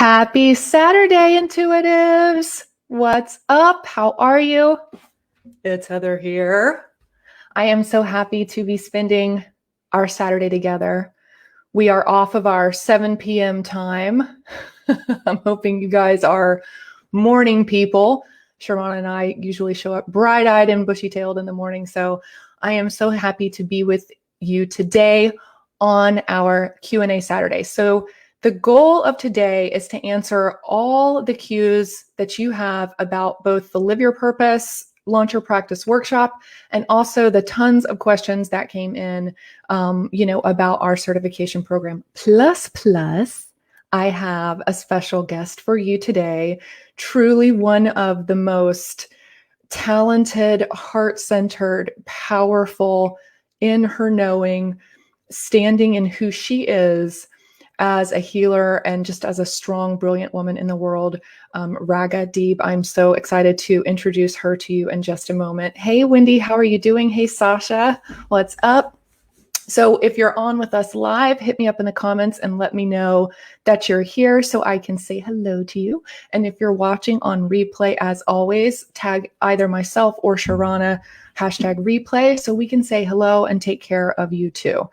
Happy Saturday, Intuitives! What's up? How are you? It's Heather here. I am so happy to be spending our Saturday together. We are off of our 7 p.m. time. I'm hoping you guys are morning people. Sharon and I usually show up bright-eyed and bushy-tailed in the morning, so I am so happy to be with you today on our Q&A Saturday. So the goal of today is to answer all the cues that you have about both the Live Your Purpose Launch Your Practice workshop and also the tons of questions that came in, about our certification program. Plus, I have a special guest for you today, truly one of the most talented, heart-centered, powerful, in her knowing, standing in who she is as a healer and just as a strong, brilliant woman in the world, Raga Deeb. I'm so excited to introduce her to you in just a moment. Hey, Wendy, how are you doing? Hey, Sasha, what's up? So if you're on with us live, hit me up in the comments and let me know that you're here so I can say hello to you. And if you're watching on replay, as always, tag either myself or Sharana, #replay, so we can say hello and take care of you too.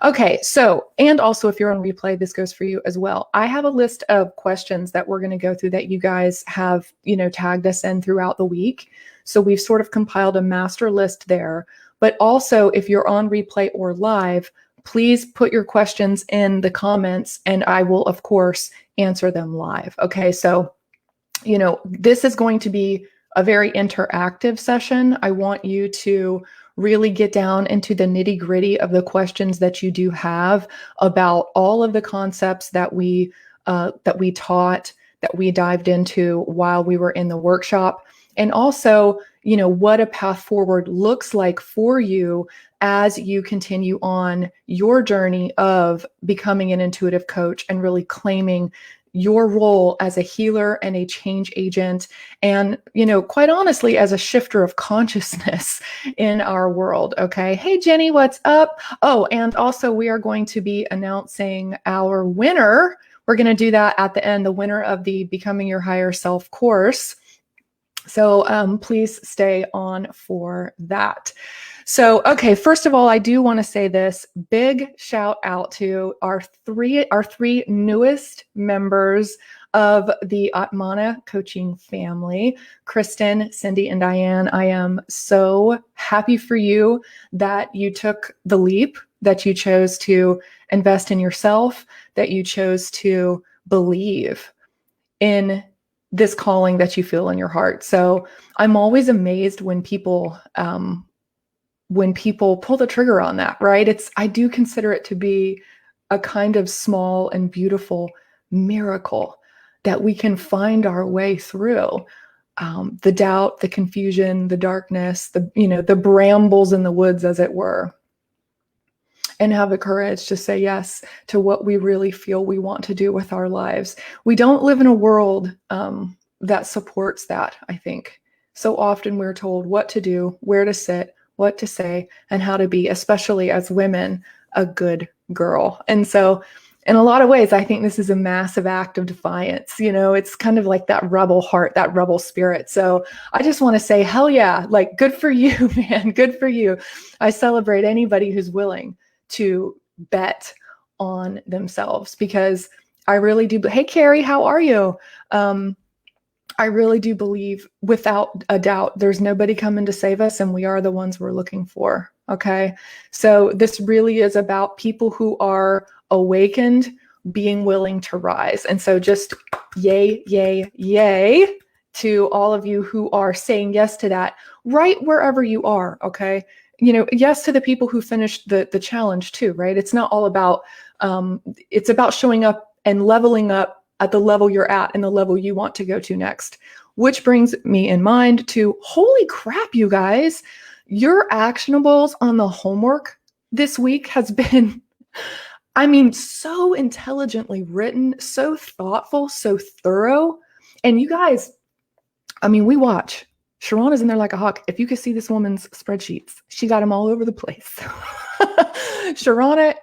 Okay, so, and also if you're on replay, this goes for you as well. I have a list of questions that we're going to go through that you guys have, tagged us in throughout the week. So we've sort of compiled a master list there. But also, if you're on replay or live, please put your questions in the comments and I will, of course, answer them live. Okay, so, this is going to be a very interactive session. I want you to really get down into the nitty-gritty of the questions that you do have about all of the concepts that we taught, that we dived into while we were in the workshop. And also, what a path forward looks like for you as you continue on your journey of becoming an intuitive coach and really claiming your role as a healer and a change agent and, quite honestly, as a shifter of consciousness in our world. Okay. Hey, Jenny, what's up? Oh, and also we are going to be announcing our winner. We're going to do that at the end, the winner of the Becoming Your Higher Self course. So please stay on for that. So, okay, first of all, I do want to say this big shout out to our three newest members of the Atmana coaching family, Kristen, Cindy, and Diane. I am so happy for you that you took the leap, that you chose to invest in yourself, that you chose to believe in this calling that you feel in your heart. So I'm always amazed when people pull the trigger on that, right? I do consider it to be a kind of small and beautiful miracle that we can find our way through the doubt, the confusion, the darkness, the brambles in the woods, as it were, and have the courage to say yes to what we really feel we want to do with our lives. We don't live in a world that supports that, I think. So often we're told what to do, where to sit, what to say, and how to be, especially as women, a good girl. And so in a lot of ways, I think this is a massive act of defiance. It's kind of like that rebel heart, that rebel spirit. So I just want to say, hell yeah, like good for you, man, good for you. I celebrate anybody who's willing to bet on themselves because I really do. Hey, Carrie, how are you? I really do believe without a doubt, there's nobody coming to save us and we are the ones we're looking for. Okay. So this really is about people who are awakened, being willing to rise. And so just yay, yay, yay to all of you who are saying yes to that right wherever you are. Okay. Yes to the people who finished the challenge too, right? It's not all about, it's about showing up and leveling up at the level you're at and the level you want to go to next, which brings me in mind to, holy crap, you guys, your actionables on the homework this week has been, so intelligently written, so thoughtful, so thorough. And you guys, we watch. Sharon is in there like a hawk. If you could see this woman's spreadsheets, she got them all over the place. Sharana,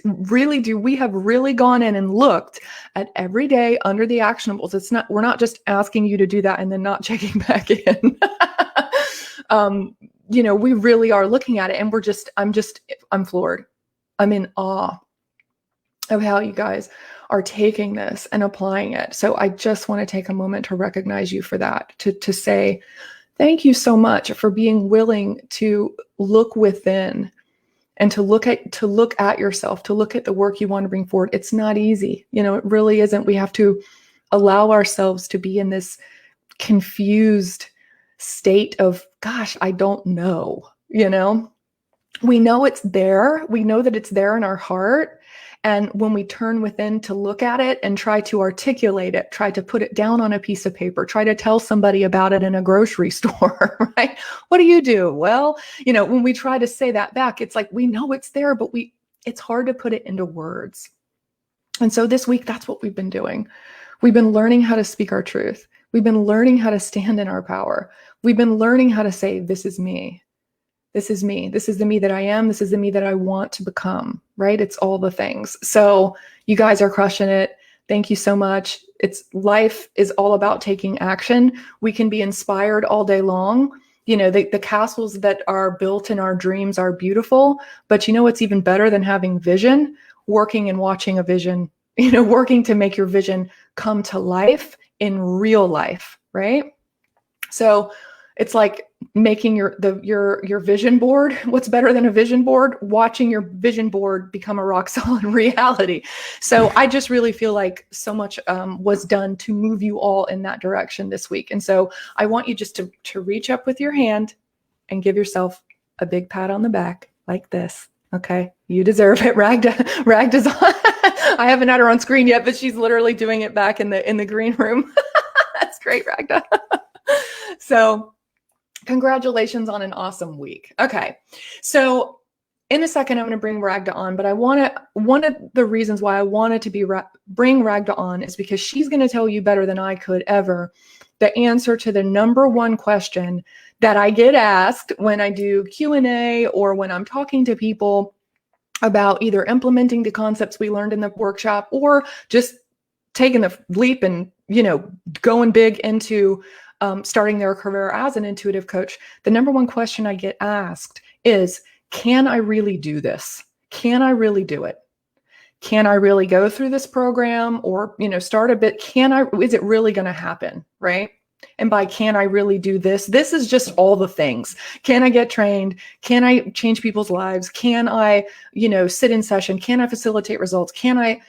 we have really gone in and looked at every day under the actionables. We're not just asking you to do that and then not checking back in. We really are looking at it, and I'm floored. I'm in awe of how you guys are taking this and applying it. So I just want to take a moment to recognize you for that, to say thank you so much for being willing to look within and to look at yourself, to look at the work you want to bring forward. It's not easy. It really isn't. We have to allow ourselves to be in this confused state of, gosh, I don't know. We know it's there. We know that it's there in our heart. And when we turn within to look at it and try to articulate it, try to put it down on a piece of paper, try to tell somebody about it in a grocery store, right? What do you do? Well, when we try to say that back, it's like, we know it's there, but it's hard to put it into words. And so this week, that's what we've been doing. We've been learning how to speak our truth. We've been learning how to stand in our power. We've been learning how to say, this is me. This is me. This is the me that I am. This is the me that I want to become, right? It's all the things. So you guys are crushing it. Thank you so much. Life is all about taking action. We can be inspired all day long. The castles that are built in our dreams are beautiful, but what's even better than having vision? Working and watching a vision, working to make your vision come to life in real life, right? So it's like making your vision board. What's better than a vision board? Watching your vision board become a rock solid reality. So I just really feel like so much was done to move you all in that direction this week. And so I want you just to reach up with your hand and give yourself a big pat on the back like this. Okay, you deserve it. Ragda's on. I haven't had her on screen yet, but she's literally doing it back in the green room. That's great, Ragda. So congratulations on an awesome week. Okay, so in a second, I'm going to bring Ragda on, but one of the reasons why I wanted to bring Ragda on is because she's going to tell you better than I could ever the answer to the number one question that I get asked when I do Q&A or when I'm talking to people about either implementing the concepts we learned in the workshop or just taking the leap and, going big into starting their career as an intuitive coach. The number one question I get asked is, can I really do this? Can I really do it? Can I really go through this program or, start a bit? Is it really going to happen? Right? And by can I really do this? This is just all the things. Can I get trained? Can I change people's lives? Can I, sit in session? Can I facilitate results? Can I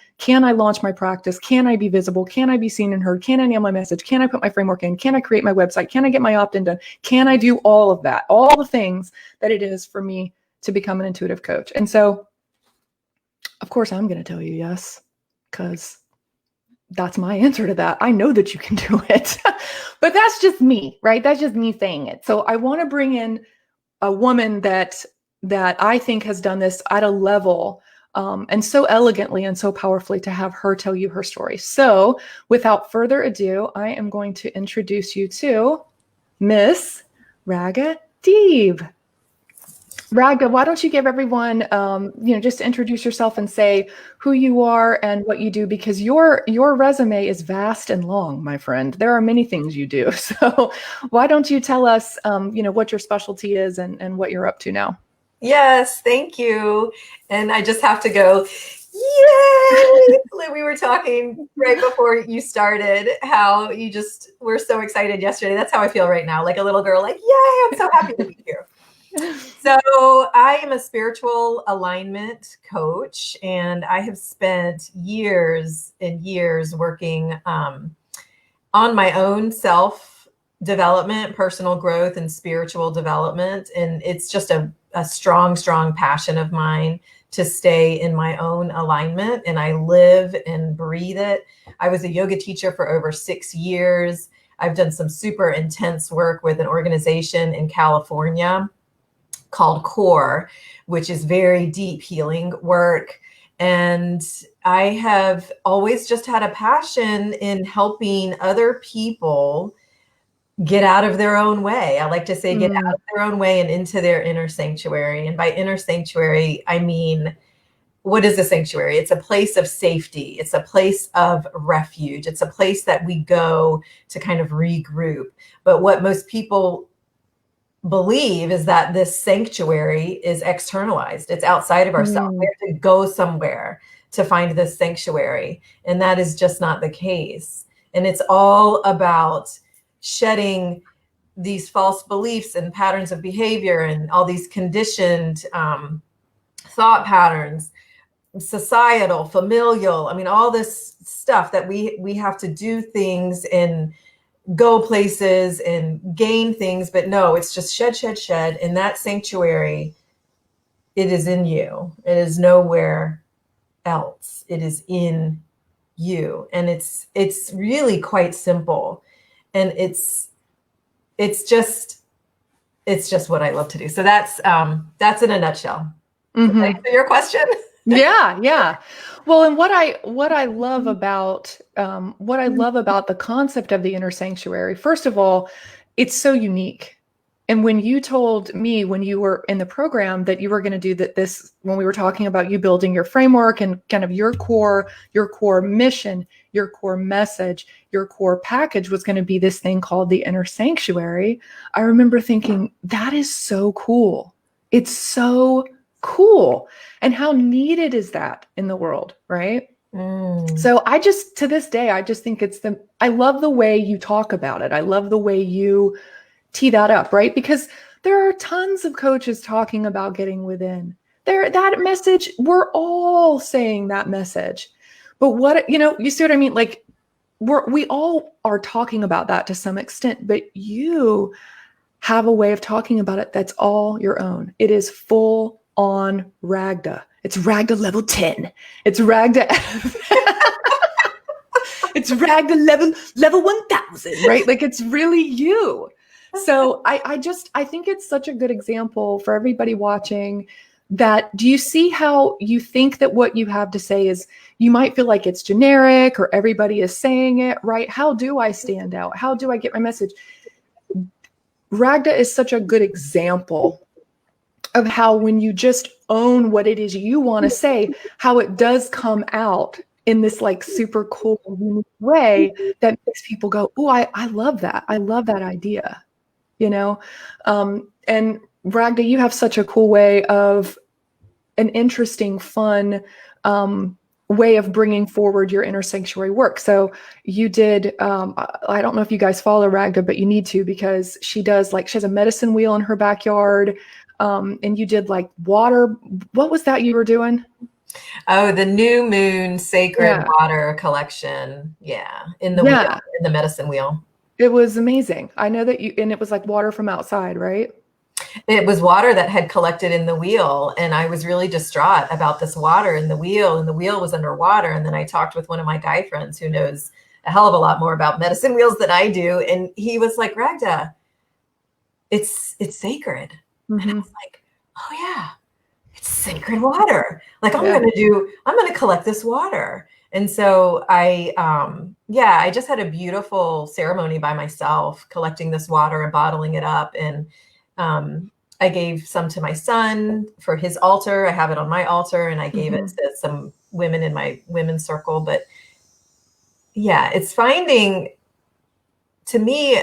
launch my practice? Can I be visible? Can I be seen and heard? Can I nail my message? Can I put my framework in? Can I create my website? Can I get my opt-in done? Can I do all of that? All the things that it is for me to become an intuitive coach. And so, of course, I'm going to tell you yes, because that's my answer to that. I know that you can do it, but that's just me, right? That's just me saying it. So I want to bring in a woman that I think has done this at a level and so elegantly and so powerfully to have her tell you her story. So without further ado, I am going to introduce you to Miss Ragda Deeb. Ragda, why don't you give everyone, just introduce yourself and say who you are and what you do, because your resume is vast and long, my friend. There are many things you do. So why don't you tell us, what your specialty is and what you're up to now? Yes, thank you. And I just have to go, yay! We were talking right before you started how you just were so excited yesterday. That's how I feel right now, like a little girl, like, yay, I'm so happy to be here. So I am a spiritual alignment coach, and I have spent years and years working on my own self-development, personal growth, and spiritual development. And it's just a strong, strong passion of mine to stay in my own alignment, and I live and breathe it. I was a yoga teacher for over 6 years. I've done some super intense work with an organization in California called CORE, which is very deep healing work. And I have always just had a passion in helping other people get out of their own way. I like to say get Mm. out of their own way and into their inner sanctuary. And by inner sanctuary, I mean, what is a sanctuary? It's a place of safety. It's a place of refuge. It's a place that we go to kind of regroup. But what most people believe is that this sanctuary is externalized. It's outside of ourselves. We Mm. have to go somewhere to find this sanctuary. And that is just not the case. And it's all about shedding these false beliefs and patterns of behavior and all these conditioned thought patterns, societal, familial. I mean, all this stuff that we have to do things and go places and gain things, but no, it's just shed, shed, shed. And that sanctuary, it is in you. It is nowhere else. It is in you. And it's really quite simple. And it's just what I love to do. So that's in a nutshell. Does that Mm-hmm. answer your question? Yeah, yeah. Well, and what I love about the concept of the inner sanctuary, first of all, it's so unique. And when you told me when you were in the program that you were going to do that, this when we were talking about you building your framework and kind of your core mission, your core message, your core package was going to be this thing called the inner sanctuary, I remember thinking that is so cool. It's so cool. And how needed is that in the world, right? So I just, to this day, I just think I love the way you talk about it. I love the way you tee that up, right? Because there are tons of coaches talking about getting within. That message, we're all saying that message. But you see what I mean? Like we all are talking about that to some extent, but you have a way of talking about it that's all your own. It is full on Ragda. It's Ragda level 10. It's Ragda. It's Ragda level 1000, right? Like it's really you. So I think it's such a good example for everybody watching. That do you see how you think that what you have to say is, you might feel like it's generic or everybody is saying it, right? How do I stand out? How do I get my message? Ragda is such a good example of how when you just own what it is you want to say, how it does come out in this like super cool, unique way that makes people go, oh, I love that. I love that idea, you know? And Ragda, you have such a cool way of an interesting, fun way of bringing forward your inner sanctuary work. So you did, I don't know if you guys follow Ragda, but you need to, because she has a medicine wheel in her backyard. And you did like water. What was that you were doing? Oh, the new moon sacred Yeah. water collection. Yeah. In the wheel, Yeah. in the medicine wheel. It was amazing. I know that and it was like water from outside, right? It was water that had collected in the wheel. And I was really distraught about this water in the wheel, and the wheel was underwater. And then I talked with one of my guy friends who knows a hell of a lot more about medicine wheels than I do. And he was like, Ragda, it's sacred. And I Mm-hmm. was like, oh yeah, it's sacred water. Like I'm Yeah. going to collect this water. And so I just had a beautiful ceremony by myself, collecting this water and bottling it up. And I gave some to my son for his altar. I have it on my altar, and I gave it Mm-hmm. to some women in my women's circle. But yeah, it's finding, to me,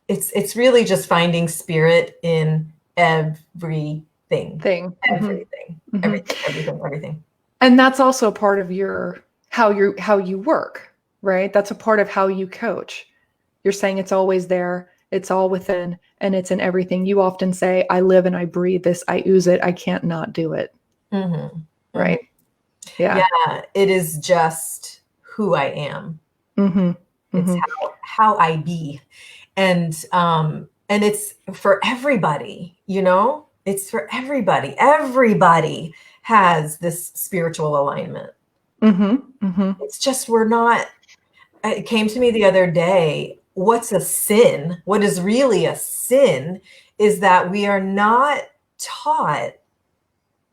it's really just finding spirit in everything, Thing. Mm-hmm. everything, Mm-hmm. everything, everything, everything. And that's also part of how you work, right? That's a part of how you coach. You're saying it's always there, it's all within, and it's in everything. You often say, I live and I breathe this, I ooze it, I can't not do it. Mm-hmm. Mm-hmm. Right. Yeah. Yeah, it is just who I am. Mm-hmm. It's Mm-hmm. how I be. And it's for everybody, it's for everybody. Everybody has this spiritual alignment. Mm-hmm. Mm-hmm. It's just, it came to me the other day, what's a sin? What is really a sin is that we are not taught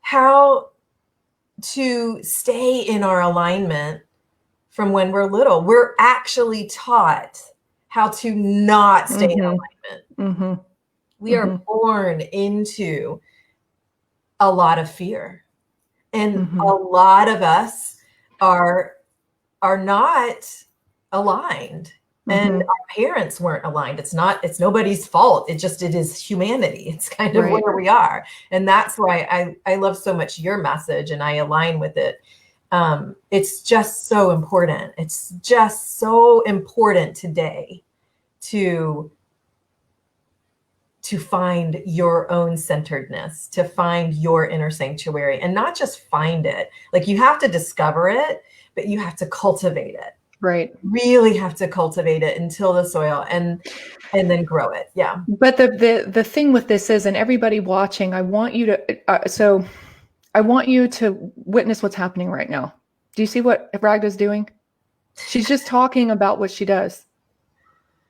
how to stay in our alignment from when we're little. We're actually taught how to not stay in Mm-hmm. alignment. Mm-hmm. We are born into a lot of fear. And a lot of us are not aligned. And our parents weren't aligned. It's nobody's fault. It is humanity. It's kind of where we are. And that's why I love so much your message and I align with it. It's just so important. It's just so important today to find your own centeredness, to find your inner sanctuary, and not just find it. Like, you have to discover it, but you have to cultivate it. Right. Really have to cultivate it and till the soil and then grow it. Yeah. But the thing with this is, and everybody watching, I want you to, I want you to witness what's happening right now. Do you see what Ragda's doing? She's just talking about what she does.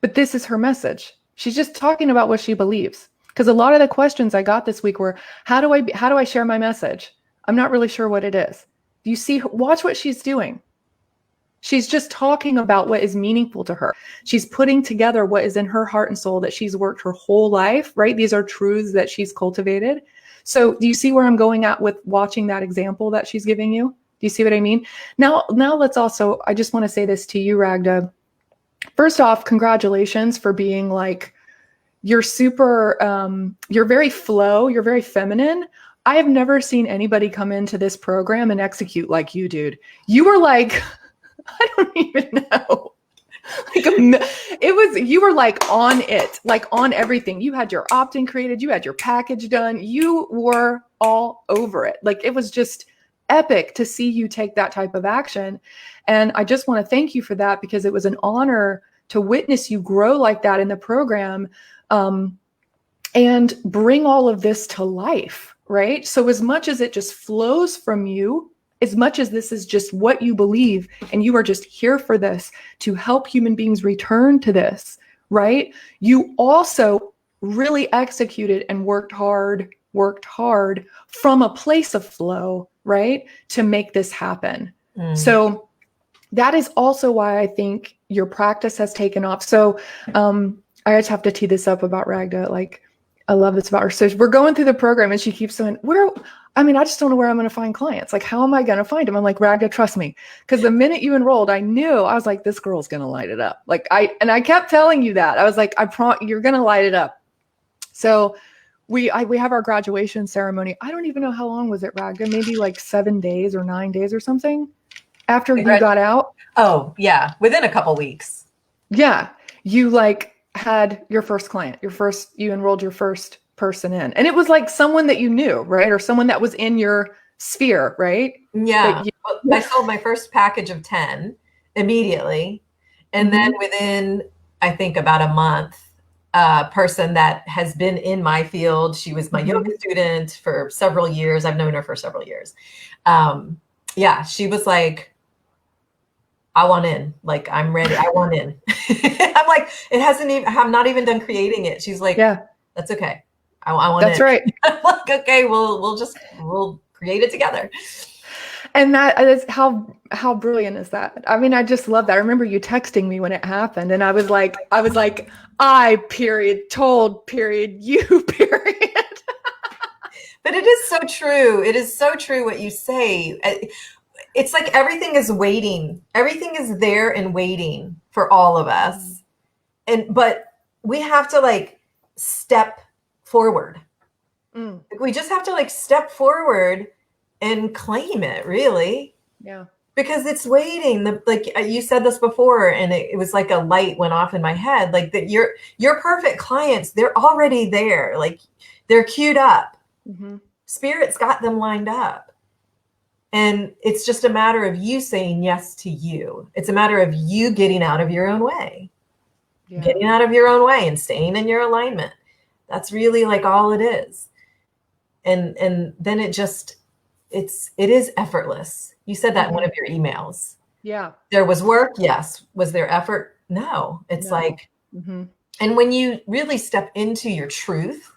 But this is her message. She's just talking about what she believes. Because a lot of the questions I got this week were, how do I share my message? I'm not really sure what it is. Do you see her? Watch what she's doing. She's just talking about what is meaningful to her. She's putting together what is in her heart and soul that she's worked her whole life, right? These are truths that she's cultivated. So do you see where I'm going at with watching that example that she's giving you? Do you see what I mean? Now let's also, I just want to say this to you, Ragda. First off, congratulations for being like, you're super, you're very flow, you're very feminine. I have never seen anybody come into this program and execute like you, dude. You were like, I don't even know. You were like on it, like on everything. You had your opt-in created, you had your package done, you were all over it. Like, it was just epic to see you take that type of action. And I just want to thank you for that, because it was an honor to witness you grow like that in the program, and bring all of this to life, right? So as much as it just flows from you, as much as this is just what you believe, and you are just here for this to help human beings return to this, right? You also really executed and worked hard from a place of flow, right? To make this happen. So that is also why I think your practice has taken off. So I just have to tee this up about Ragda. Like, I love this about her. So we're going through the program and she keeps saying, I just don't know where I'm going to find clients. Like, how am I going to find them? I'm like, Ragda, trust me. Because the minute you enrolled, I was like, this girl's going to light it up. Like, I kept telling you that. I was like, you're going to light it up. So we have our graduation ceremony. I don't even know how long was it, Ragda? Maybe like 7 days or 9 days or something after you got out. Oh yeah. Within a couple weeks. Yeah. You like had your first client, you enrolled your first person in, and it was like someone that you knew, right? Or someone that was in your sphere, right? Yeah. I sold my first package of 10 immediately. And then within, I think, about a month, a person that has been in my field, she was my yoga student for several years. I've known her for several years. Yeah, she was like, I want in. Like, I'm ready. I want in. I'm like, I'm not even done creating it. She's like, yeah, that's okay. I want in. That's right. I'm like, okay, we'll create it together. And that is how brilliant is that? I mean, I just love that. I remember you texting me when it happened, and I was like, told you. But it is so true. It is so true what you say. It's like everything is waiting. Everything is there and waiting for all of us. But we have to like step forward. We just have to like step forward and claim it, really. Yeah. Because it's waiting. Like you said this before, and it was like a light went off in my head. Like, that your perfect clients, they're already there. Like, they're queued up. Spirit's got them lined up. And it's just a matter of you saying yes to you. It's a matter of you getting out of your own way. Yeah. Getting out of your own way and staying in your alignment. That's really like all it is. And then it is effortless. You said that in one of your emails. Yeah. There was work. Yes. Was there effort? No. It's like, and when you really step into your truth,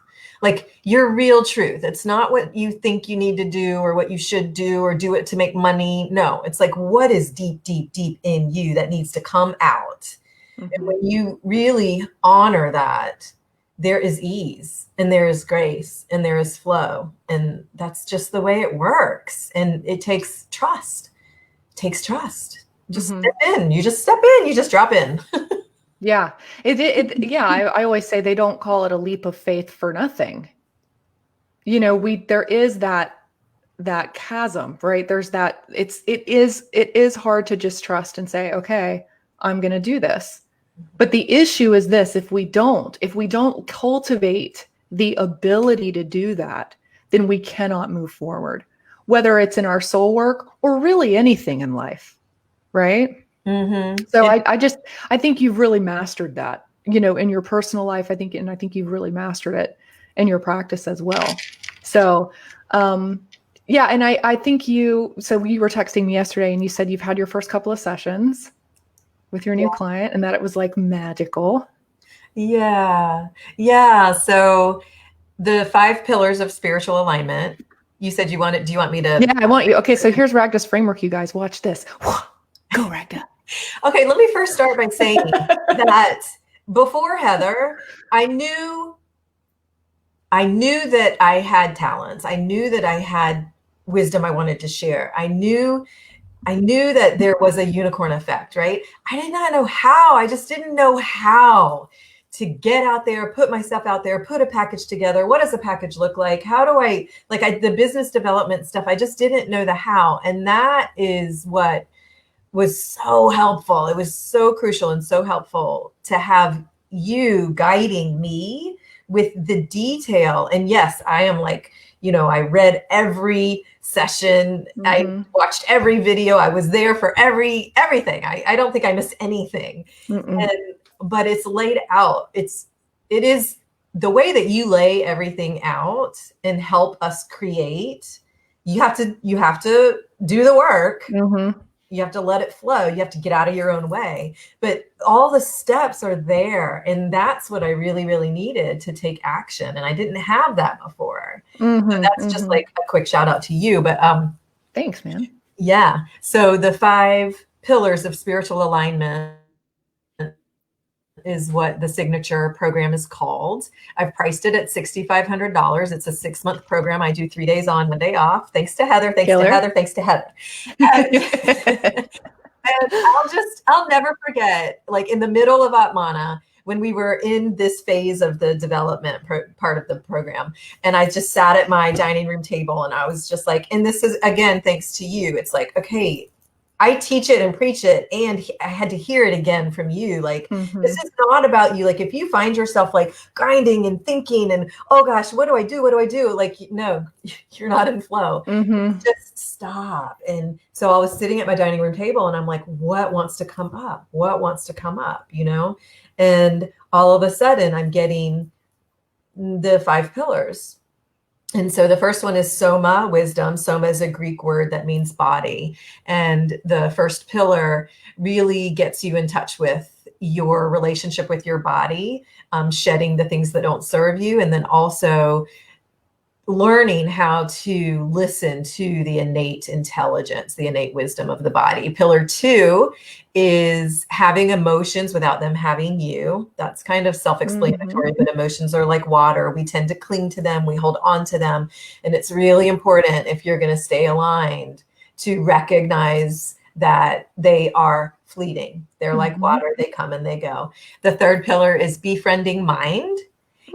like your real truth, it's not what you think you need to do or what you should do or do it to make money. No, it's like, what is deep, deep, deep in you that needs to come out? And when you really honor that, there is ease and there is grace and there is flow. And that's just the way it works. And it takes trust. It takes trust. Just step in. You just step in. You just drop in. Yeah. Yeah. I always say they don't call it a leap of faith for nothing. There is that chasm, right? There's that it is hard to just trust and say, okay, I'm going to do this. But the issue is this, if we don't cultivate the ability to do that, then we cannot move forward, whether it's in our soul work or really anything in life. Right. So I think you've really mastered that, in your personal life. I think you've really mastered it in your practice as well. So, yeah. And I think so you were texting me yesterday and you said you've had your first couple of sessions with your new client and that it was like magical. Yeah. Yeah. So the 5 pillars of spiritual alignment, you said do you want me to? Yeah, I want you. Okay. So here's Ragda's framework. You guys watch this. Go Ragda. Okay. Let me first start by saying that before Heather, I knew that I had talents. I knew that I had wisdom I wanted to share. I knew that there was a unicorn effect, right? I did not know how. I just didn't know how to get out there, put myself out there, put a package together. What does a package look like? How do the business development stuff, I just didn't know the how. And that is what was so helpful. It was so crucial and so helpful to have you guiding me with the detail. And yes, I am I read every session. I watched every video. I was there for everything. I don't think I missed anything. But it's laid out. It is the way that you lay everything out and help us create. You have to do the work. You have to let it flow. You have to get out of your own way. But all the steps are there. And that's what I really, really needed to take action. And I didn't have that before. So that's just like a quick shout out to you. But thanks, man. Yeah. So the 5 pillars of spiritual alignment is what the signature program is called. I've priced it at $6,500. It's a 6-month program. I do 3 days on, 1 day off. Thanks to Heather. Thanks to Heather. And I'll never forget, like in the middle of Atmana, when we were in this phase of the development part of the program, and I just sat at my dining room table and I was just like, and this is again, thanks to you. It's like, okay, I teach it and preach it, and I had to hear it again from you. Like, this is not about you. Like, if you find yourself like grinding and thinking and, oh gosh, what do I do? What do I do? Like, no, you're not in flow. Just stop. And so I was sitting at my dining room table and I'm like, what wants to come up? What wants to come up? And all of a sudden I'm getting the 5 pillars. And so the first one is soma, wisdom. Soma is a Greek word that means body. And the first pillar really gets you in touch with your relationship with your body, shedding the things that don't serve you, and then also learning how to listen to the innate intelligence, the innate wisdom of the body. Pillar 2 is having emotions without them having you. That's kind of self-explanatory, but emotions are like water. We tend to cling to them. We hold on to them. And it's really important, if you're going to stay aligned, to recognize that they are fleeting. They're like water. They come and they go. The third pillar is befriending mind.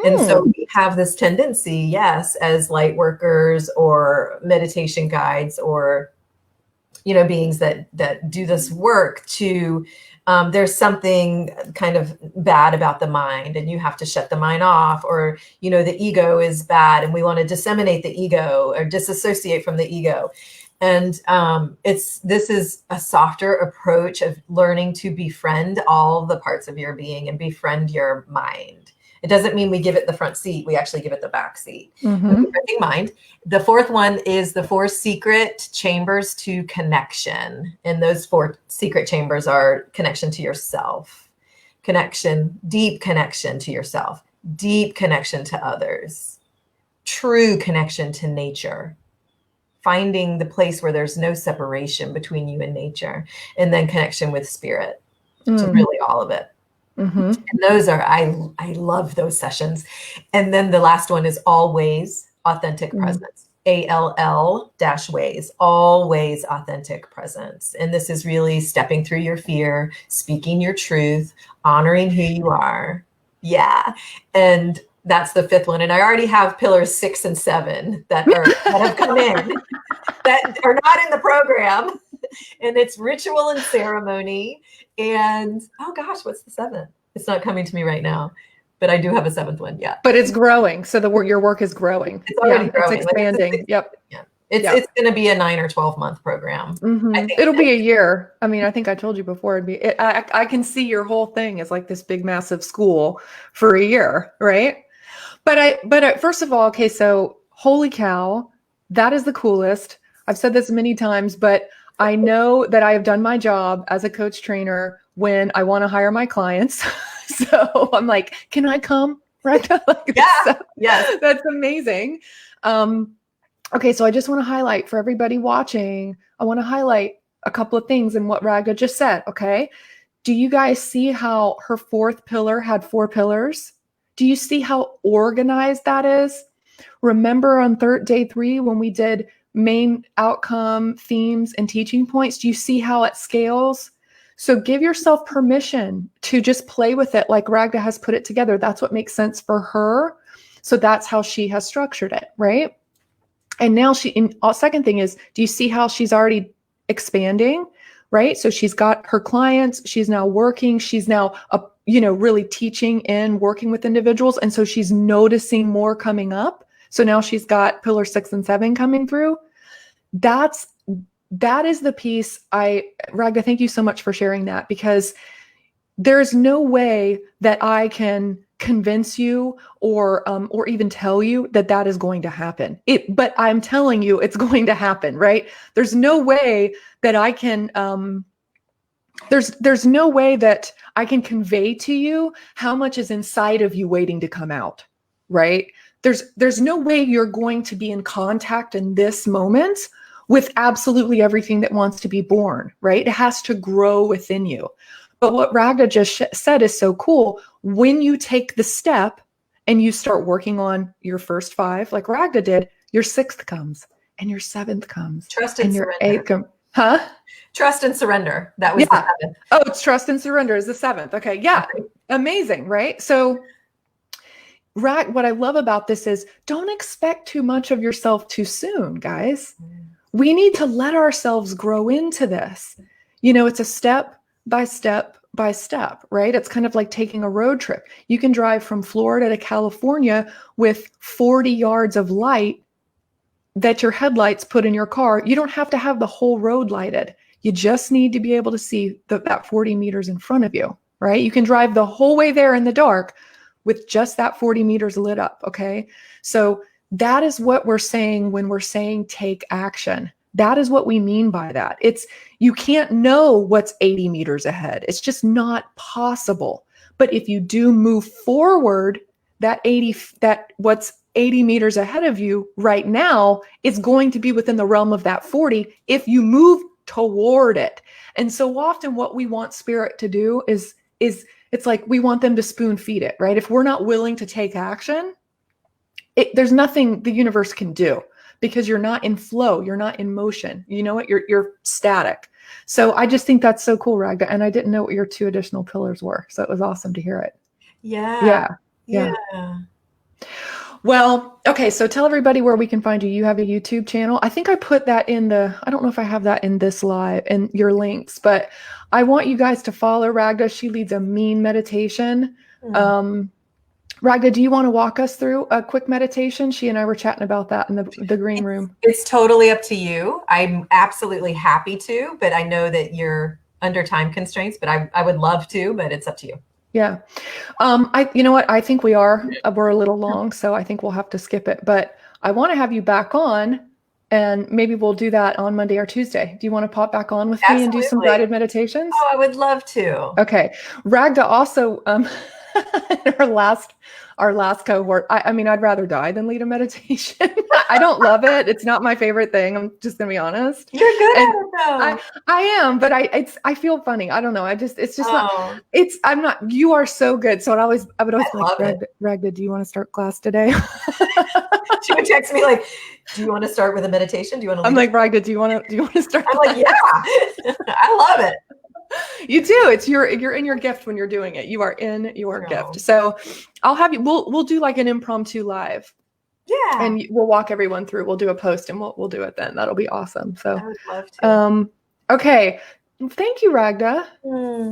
And so we have this tendency, yes, as light workers or meditation guides or, beings that do this work to, there's something kind of bad about the mind and you have to shut the mind off, or, the ego is bad and we want to disseminate the ego or disassociate from the ego. And this is a softer approach of learning to befriend all the parts of your being and befriend your mind. It doesn't mean we give it the front seat. We actually give it the back seat. Befriending mind. The fourth one is the 4 secret chambers to connection. And those 4 secret chambers are connection to yourself, deep connection to yourself, deep connection to others, true connection to nature, finding the place where there's no separation between you and nature, and then connection with spirit. So really all of it. Mm-hmm. And those are, I love those sessions. And then the last one is always authentic presence. ALL-ways, always authentic presence. And this is really stepping through your fear, speaking your truth, honoring who you are. Yeah. And that's the fifth one. And I already have pillars 6 and 7 that have come in that are not in the program. And it's ritual and ceremony. And oh gosh, what's the 7th? It's not coming to me right now, but I do have a 7th one. Yeah. But it's growing. So your work is growing. It's already growing. It's expanding. Yep. Yeah. It's going to be a 9 or 12 month program. Mm-hmm. I think It'll be a year. I mean, I think I told you before I can see your whole thing as like this big, massive school for a year. Right. But first of all, okay. So holy cow, that is the coolest. I've said this many times, but I know that I have done my job as a coach trainer when I want to hire my clients. So I'm like, can I come? Right. Like, yeah. That's amazing. Okay. So I just want to highlight for everybody watching, I want to highlight a couple of things in what Raga just said. Okay. Do you guys see how her 4th pillar had 4 pillars? Do you see how organized that is? Remember on day 3, when we did main outcome, themes, and teaching points, do you see how it scales? So give yourself permission to just play with it like Ragda has put it together. That's what makes sense for her. So that's how she has structured it, right? And now second thing is, do you see how she's already expanding, right? So she's got her clients, she's now working, she's now, really teaching and working with individuals. And so she's noticing more coming up. So now she's got pillar 6 and 7 coming through. That is the piece Ragda, thank you so much for sharing that, because there's no way that I can convince you or even tell you that is going to happen. But I'm telling you it's going to happen, right? There's no way that I can, there's no way that I can convey to you how much is inside of you waiting to come out, right? There's no way you're going to be in contact in this moment with absolutely everything that wants to be born, right? It has to grow within you. But what Ragda just said is so cool. When you take the step and you start working on your first 5, like Ragda did, your 6th comes and your 7th comes. Trust and your surrender. 8th comes. Huh? Trust and surrender. That was the 7th. Oh, it's trust and surrender is the 7th. Okay. Yeah. Okay. Amazing. Right. So what I love about this is don't expect too much of yourself too soon, guys. We need to let ourselves grow into this. It's a step by step by step, right? It's kind of like taking a road trip. You can drive from Florida to California with 40 yards of light that your headlights put in your car. You don't have to have the whole road lighted. You just need to be able to see that 40 meters in front of you, right? You can drive the whole way there in the dark with just that 40 meters lit up, okay? So that is what we're saying when we're saying take action. That is what we mean by that. You can't know what's 80 meters ahead. It's just not possible. But if you do move forward, what's 80 meters ahead of you right now is going to be within the realm of that 40 if you move toward it. And so often what we want spirit to do is it's like we want them to spoon feed it, right? If we're not willing to take action, there's nothing the universe can do because you're not in flow. You're not in motion. You know what? You're static. So I just think that's so cool, Ragda. And I didn't know what your 2 additional pillars were. So it was awesome to hear it. Yeah. Well, okay. So tell everybody where we can find you. You have a YouTube channel. I think I put that I don't know if I have that in this live and your links, but I want you guys to follow Ragda. She leads a mean meditation. Ragda, do you want to walk us through a quick meditation? She and I were chatting about that in the green room. It's totally up to you. I'm absolutely happy to, but I know that you're under time constraints, but I would love to, but it's up to you. Yeah. You know what? I think we're a little long, so I think we'll have to skip it, but I want to have you back on and maybe we'll do that on Monday or Tuesday. Do you want to pop back on with me and do some guided meditations? Oh, I would love to. Okay. Ragda also, our last cohort. I mean, I'd rather die than lead a meditation. I don't love it. It's not my favorite thing. I'm just gonna be honest. You're good And at it though. I am, but I feel funny. I don't know. It's just not, Oh, I'm not, you are so good. So I would always I be like, love it. Ragda, do you want to start class today? She would text me like, "Do you want to start with a meditation? Do you want to I'm lead like, us?" Ragda, do you want to start I'm class? like, yeah, I love it. You do. You're in your gift when you're doing it. You are in your gift. Oh, So I'll have you, we'll do like an impromptu live. yeah, And we'll walk everyone through. We'll do a post and we'll do it then. That'll be awesome. So, I would love to. Okay. Thank you, Ragda.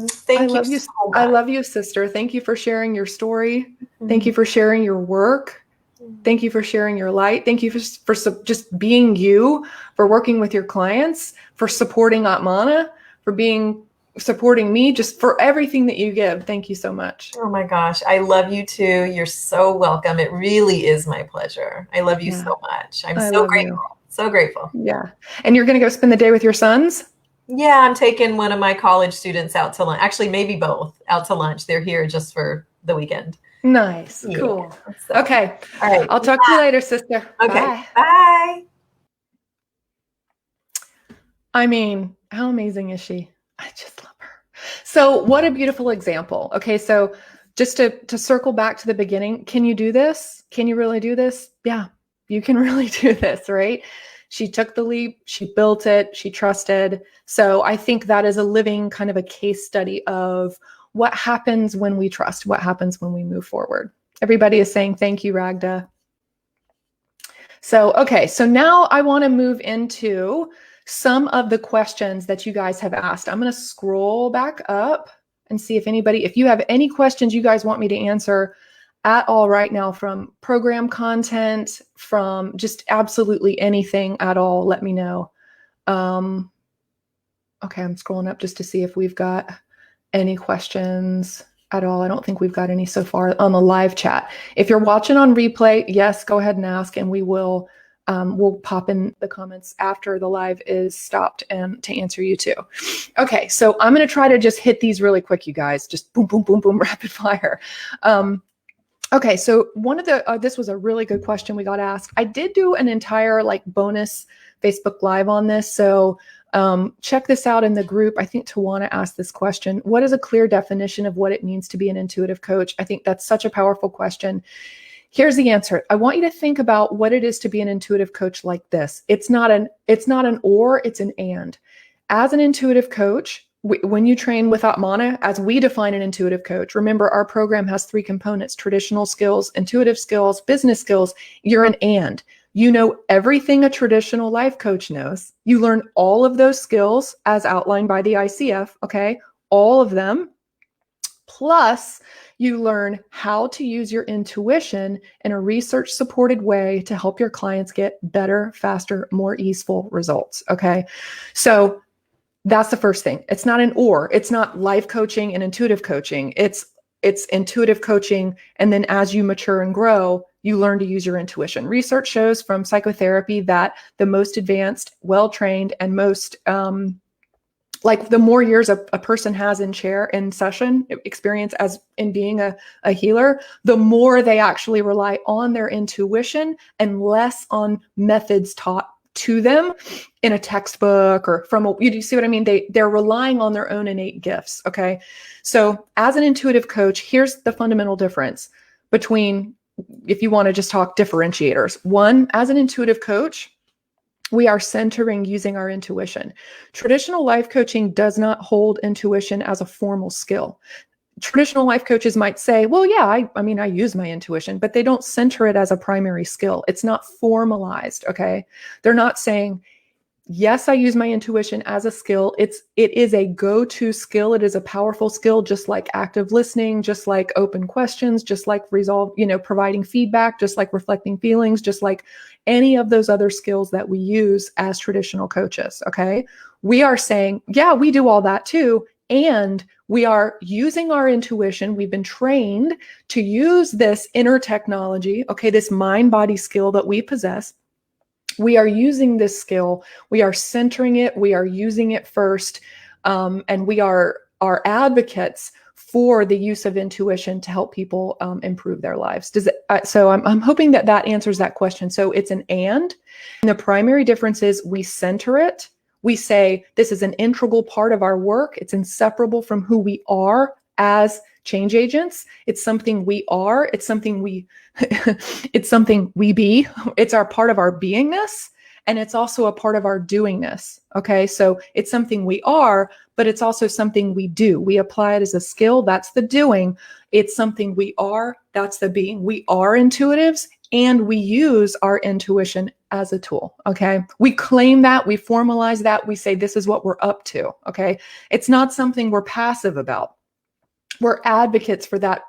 Thank you so I much. love you, sister. Thank you for sharing your story. Thank you for sharing your work. Thank you for sharing your light. Thank you for just being you, for working with your clients, for supporting Atmana, for supporting me, just for everything that you give. Thank you so much. Oh my gosh, I love you too. You're so welcome. It really is my pleasure. I love you so much. I'm I so love you. grateful. So grateful. Yeah. And you're going to go spend the day with your sons? Yeah, I'm taking one of my college students out to lunch. Actually, maybe both out to lunch. They're here just for the weekend. Nice. Yeah, Cool. so, Okay. all right. I'll talk to you later, sister. Okay. Bye. Bye. I mean, how amazing is she? I just love her. So what a beautiful example. Okay. So just to circle back to the beginning, can you do this? Can you really do this? Yeah, you can really do this, right? She took the leap, she built it, she trusted. So I think that is a living kind of a case study of what happens when we trust, what happens when we move forward. Everybody is saying, thank you, Ragda. So, okay, so now I want to move into some of the questions that you guys have asked. I'm going to scroll back up and see if you have any questions you guys want me to answer at all right now, from program content, from just absolutely anything at all, let me know. Okay, I'm scrolling up just to see if we've got any questions at all. I don't think we've got any so far on the live chat. If you're watching on replay, yes, go ahead and ask, and we'll pop in the comments after the live is stopped and to answer you too. Okay, so I'm going to try to just hit these really quick, you guys. Just boom, boom, boom, boom, rapid fire. Okay, so one of the this was a really good question we got asked. I did do an entire like bonus Facebook Live on this, so check this out in the group. I think Tawana asked this question. What is a clear definition of what it means to be an intuitive coach? I think that's such a powerful question. Here's the answer. I want you to think about what it is to be an intuitive coach like this. It's not an or, it's an and. As an intuitive coach, when you train with Atmana, as we define an intuitive coach, remember our program has 3 components: traditional skills, intuitive skills, business skills. You're an and. You know everything a traditional life coach knows. You learn all of those skills as outlined by the ICF, okay? All of them. Plus, you learn how to use your intuition in a research-supported way to help your clients get better, faster, more easeful results, okay? So that's the first thing. It's not an or. It's not life coaching and intuitive coaching. It's intuitive coaching, and then as you mature and grow, you learn to use your intuition. Research shows from psychotherapy that the most advanced, well-trained, and most like the more years a person has in session experience as in being a healer, the more they actually rely on their intuition and less on methods taught to them in a textbook or you see what I mean? They're relying on their own innate gifts. Okay. So as an intuitive coach, here's the fundamental difference between, if you want to just talk differentiators. One, as an intuitive coach, we are centering using our intuition. Traditional life coaching does not hold intuition as a formal skill. Traditional life coaches might say, well, yeah, I mean, I use my intuition, but they don't center it as a primary skill. It's not formalized, okay? They're not saying, yes, I use my intuition as a skill. It is a go-to skill. It is a powerful skill, just like active listening, just like open questions, just like providing feedback, just like reflecting feelings, just like any of those other skills that we use as traditional coaches. Okay. We are saying, yeah, we do all that too. And we are using our intuition. We've been trained to use this inner technology, okay, this mind-body skill that we possess. We are using this skill, we are centering it, we are using it first, and we are advocates for the use of intuition to help people improve their lives. So I'm hoping that answers that question. So it's an and the primary difference is we center it. We say this is an integral part of our work. It's inseparable from who we are as change agents. It's something we are. It's something it's something we be. It's our part of our beingness. And it's also a part of our doingness. Okay. So it's something we are, but it's also something we do. We apply it as a skill. That's the doing. It's something we are. That's the being. We are intuitives and we use our intuition as a tool. Okay. We claim that, we formalize that, we say, this is what we're up to. Okay. It's not something we're passive about. We're advocates for that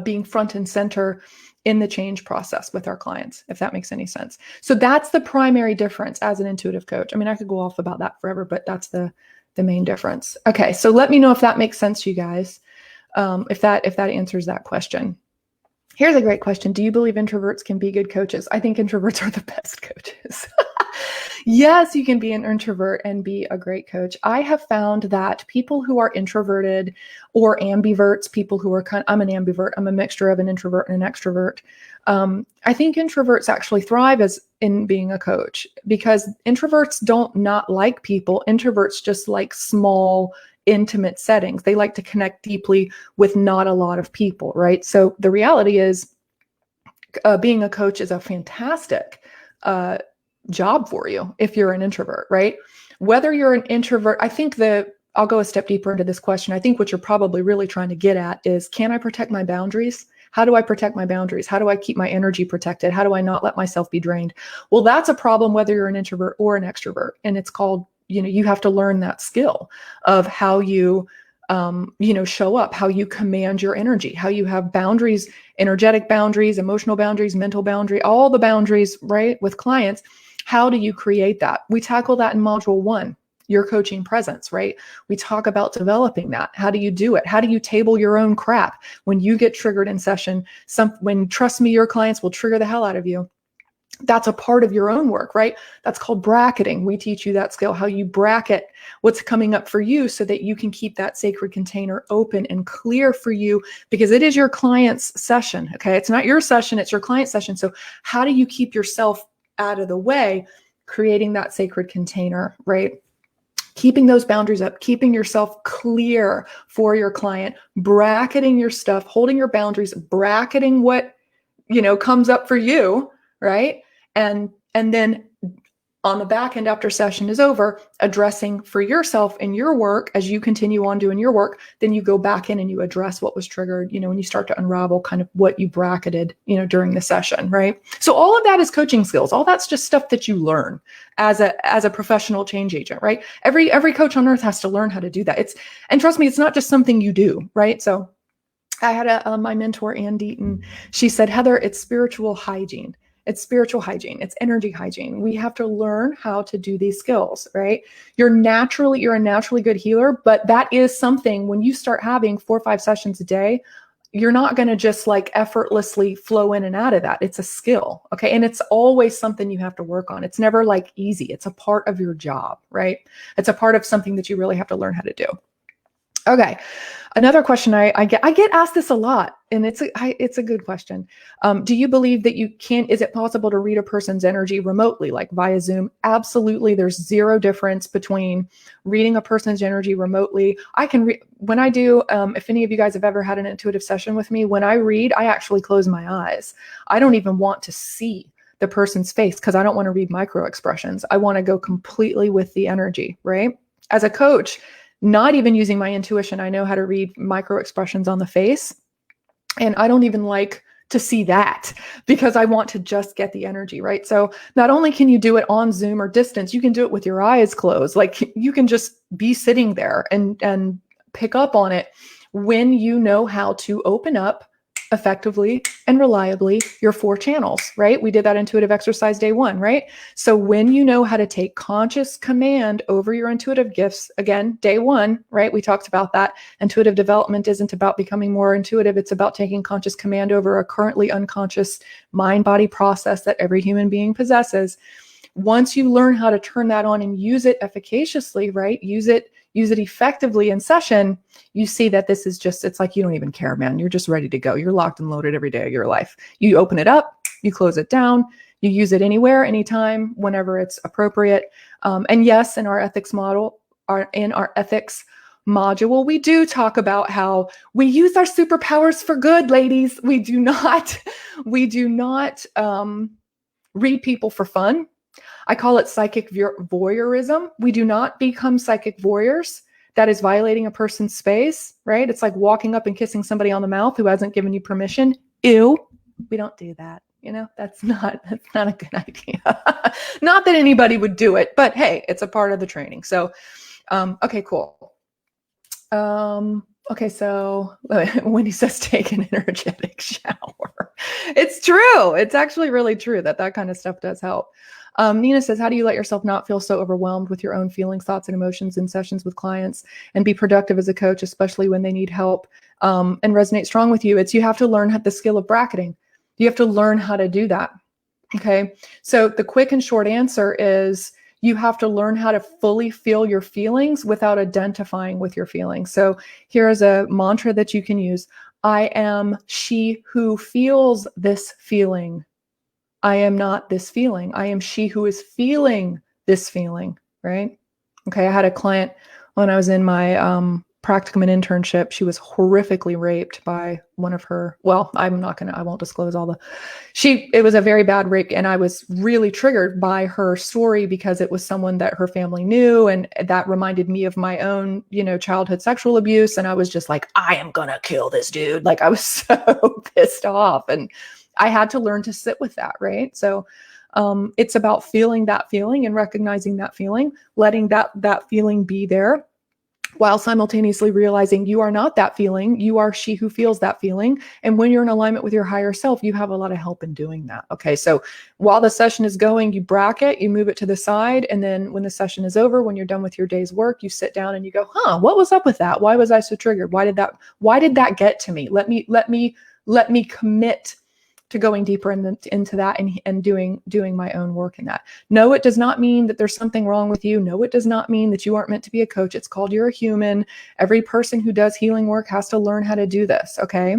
being front and center in the change process with our clients, if that makes any sense. So that's the primary difference as an intuitive coach. I mean, I could go off about that forever, but that's the main difference. Okay, so let me know if that makes sense to you guys, if that answers that question. Here's a great question. Do you believe introverts can be good coaches? I think introverts are the best coaches. Yes, you can be an introvert and be a great coach. I have found that people who are introverted or ambiverts, people who are I'm an ambivert, I'm a mixture of an introvert and an extrovert. I think introverts actually thrive in being a coach because introverts don't not like people. Introverts just like small, intimate settings. They like to connect deeply with not a lot of people, right? So the reality is being a coach is a fantastic job for you if you're an introvert, right? Whether you're an introvert, I think I'll go a step deeper into this question. I think what you're probably really trying to get at is, can I protect my boundaries? How do I protect my boundaries? How do I keep my energy protected? How do I not let myself be drained? Well, that's a problem whether you're an introvert or an extrovert. And it's called, you have to learn that skill of how you show up, how you command your energy, how you have boundaries, energetic boundaries, emotional boundaries, mental boundary, all the boundaries, right? With clients. How do you create that? We tackle that in module 1, your coaching presence, right? We talk about developing that. How do you do it? How do you table your own crap when you get triggered in session? When, trust me, your clients will trigger the hell out of you. That's a part of your own work, right? That's called bracketing. We teach you that skill, how you bracket what's coming up for you so that you can keep that sacred container open and clear for you, because it is your client's session. Okay. It's not your session, it's your client's session. So how do you keep yourself out of the way, creating that sacred container, right? Keeping those boundaries up, keeping yourself clear for your client, bracketing your stuff, holding your boundaries, bracketing what, comes up for you, right? And then on the back end, after session is over, addressing for yourself in your work as you continue on doing your work, then you go back in and you address what was triggered, when you start to unravel kind of what you bracketed, during the session, right? So all of that is coaching skills. All that's just stuff that you learn as a professional change agent, right? Every coach on earth has to learn how to do that. And trust me, it's not just something you do, right? So I had my mentor, Ann Deaton, she said, Heather, it's spiritual hygiene. It's spiritual hygiene. It's energy hygiene. We have to learn how to do these skills, right? You're a naturally good healer, but that is something when you start having 4 or 5 sessions a day, you're not going to just like effortlessly flow in and out of that. It's a skill. Okay. And it's always something you have to work on. It's never like easy. It's a part of your job, right? It's a part of something that you really have to learn how to do. Okay. Another question I get asked this a lot, and it's a good question. Do you believe that is it possible to read a person's energy remotely, like via Zoom? Absolutely. There's zero difference between reading a person's energy remotely. I can when I do, if any of you guys have ever had an intuitive session with me, when I read, I actually close my eyes. I don't even want to see the person's face because I don't want to read micro expressions. I want to go completely with the energy, right? As a coach, not even using my intuition, I know how to read micro expressions on the face. And I don't even like to see that because I want to just get the energy, right? So not only can you do it on Zoom or distance, you can do it with your eyes closed. Like you can just be sitting there and pick up on it when you know how to open up effectively and reliably your 4 channels, right? We did that intuitive exercise day 1, right? So when you know how to take conscious command over your intuitive gifts, again, day 1, right? We talked about that. Intuitive development isn't about becoming more intuitive. It's about taking conscious command over a currently unconscious mind-body process that every human being possesses. Once you learn how to turn that on and use it efficaciously, right? Use it use it effectively in session, you see that this is just, it's like you don't even care, man. You're just ready to go. You're locked and loaded every day of your life. You open it up, you close it down, you use it anywhere, anytime, whenever it's appropriate. And yes, in our ethics module, we do talk about how we use our superpowers for good, ladies. We do not read people for fun. I call it psychic voyeurism. We do not become psychic voyeurs. That is violating a person's space, right? It's like walking up and kissing somebody on the mouth who hasn't given you permission. Ew. We don't do that. That's not a good idea. Not that anybody would do it, but hey, it's a part of the training. So, okay, cool. Okay, so Wendy says take an energetic shower. It's true. It's actually really true that kind of stuff does help. Nina says, how do you let yourself not feel so overwhelmed with your own feelings, thoughts, and emotions in sessions with clients and be productive as a coach, especially when they need help and resonate strong with you? You have to learn the skill of bracketing. You have to learn how to do that. Okay. So the quick and short answer is you have to learn how to fully feel your feelings without identifying with your feelings. So here is a mantra that you can use. I am she who feels this feeling. I am not this feeling. I am she who is feeling this feeling, right? Okay, I had a client when I was in my practicum and internship. She was horrifically raped by one of her, well, I won't disclose it was a very bad rape, and I was really triggered by her story because it was someone that her family knew, and that reminded me of my own, childhood sexual abuse, and I was just like, I am gonna kill this dude. Like, I was so pissed off, and I had to learn to sit with that, right? So it's about feeling that feeling and recognizing that feeling, letting that feeling be there, while simultaneously realizing you are not that feeling. You are she who feels that feeling. And when you're in alignment with your higher self, you have a lot of help in doing that. Okay, so while the session is going, you bracket, you move it to the side. And then when the session is over, when you're done with your day's work, you sit down and you go, what was up with that? Why was I so triggered? Why did that get to me? Let me commit to going deeper into that and doing my own work in that. No, it does not mean that there's something wrong with you. No, it does not mean that you aren't meant to be a coach. It's called you're a human. Every person who does healing work has to learn how to do this, okay?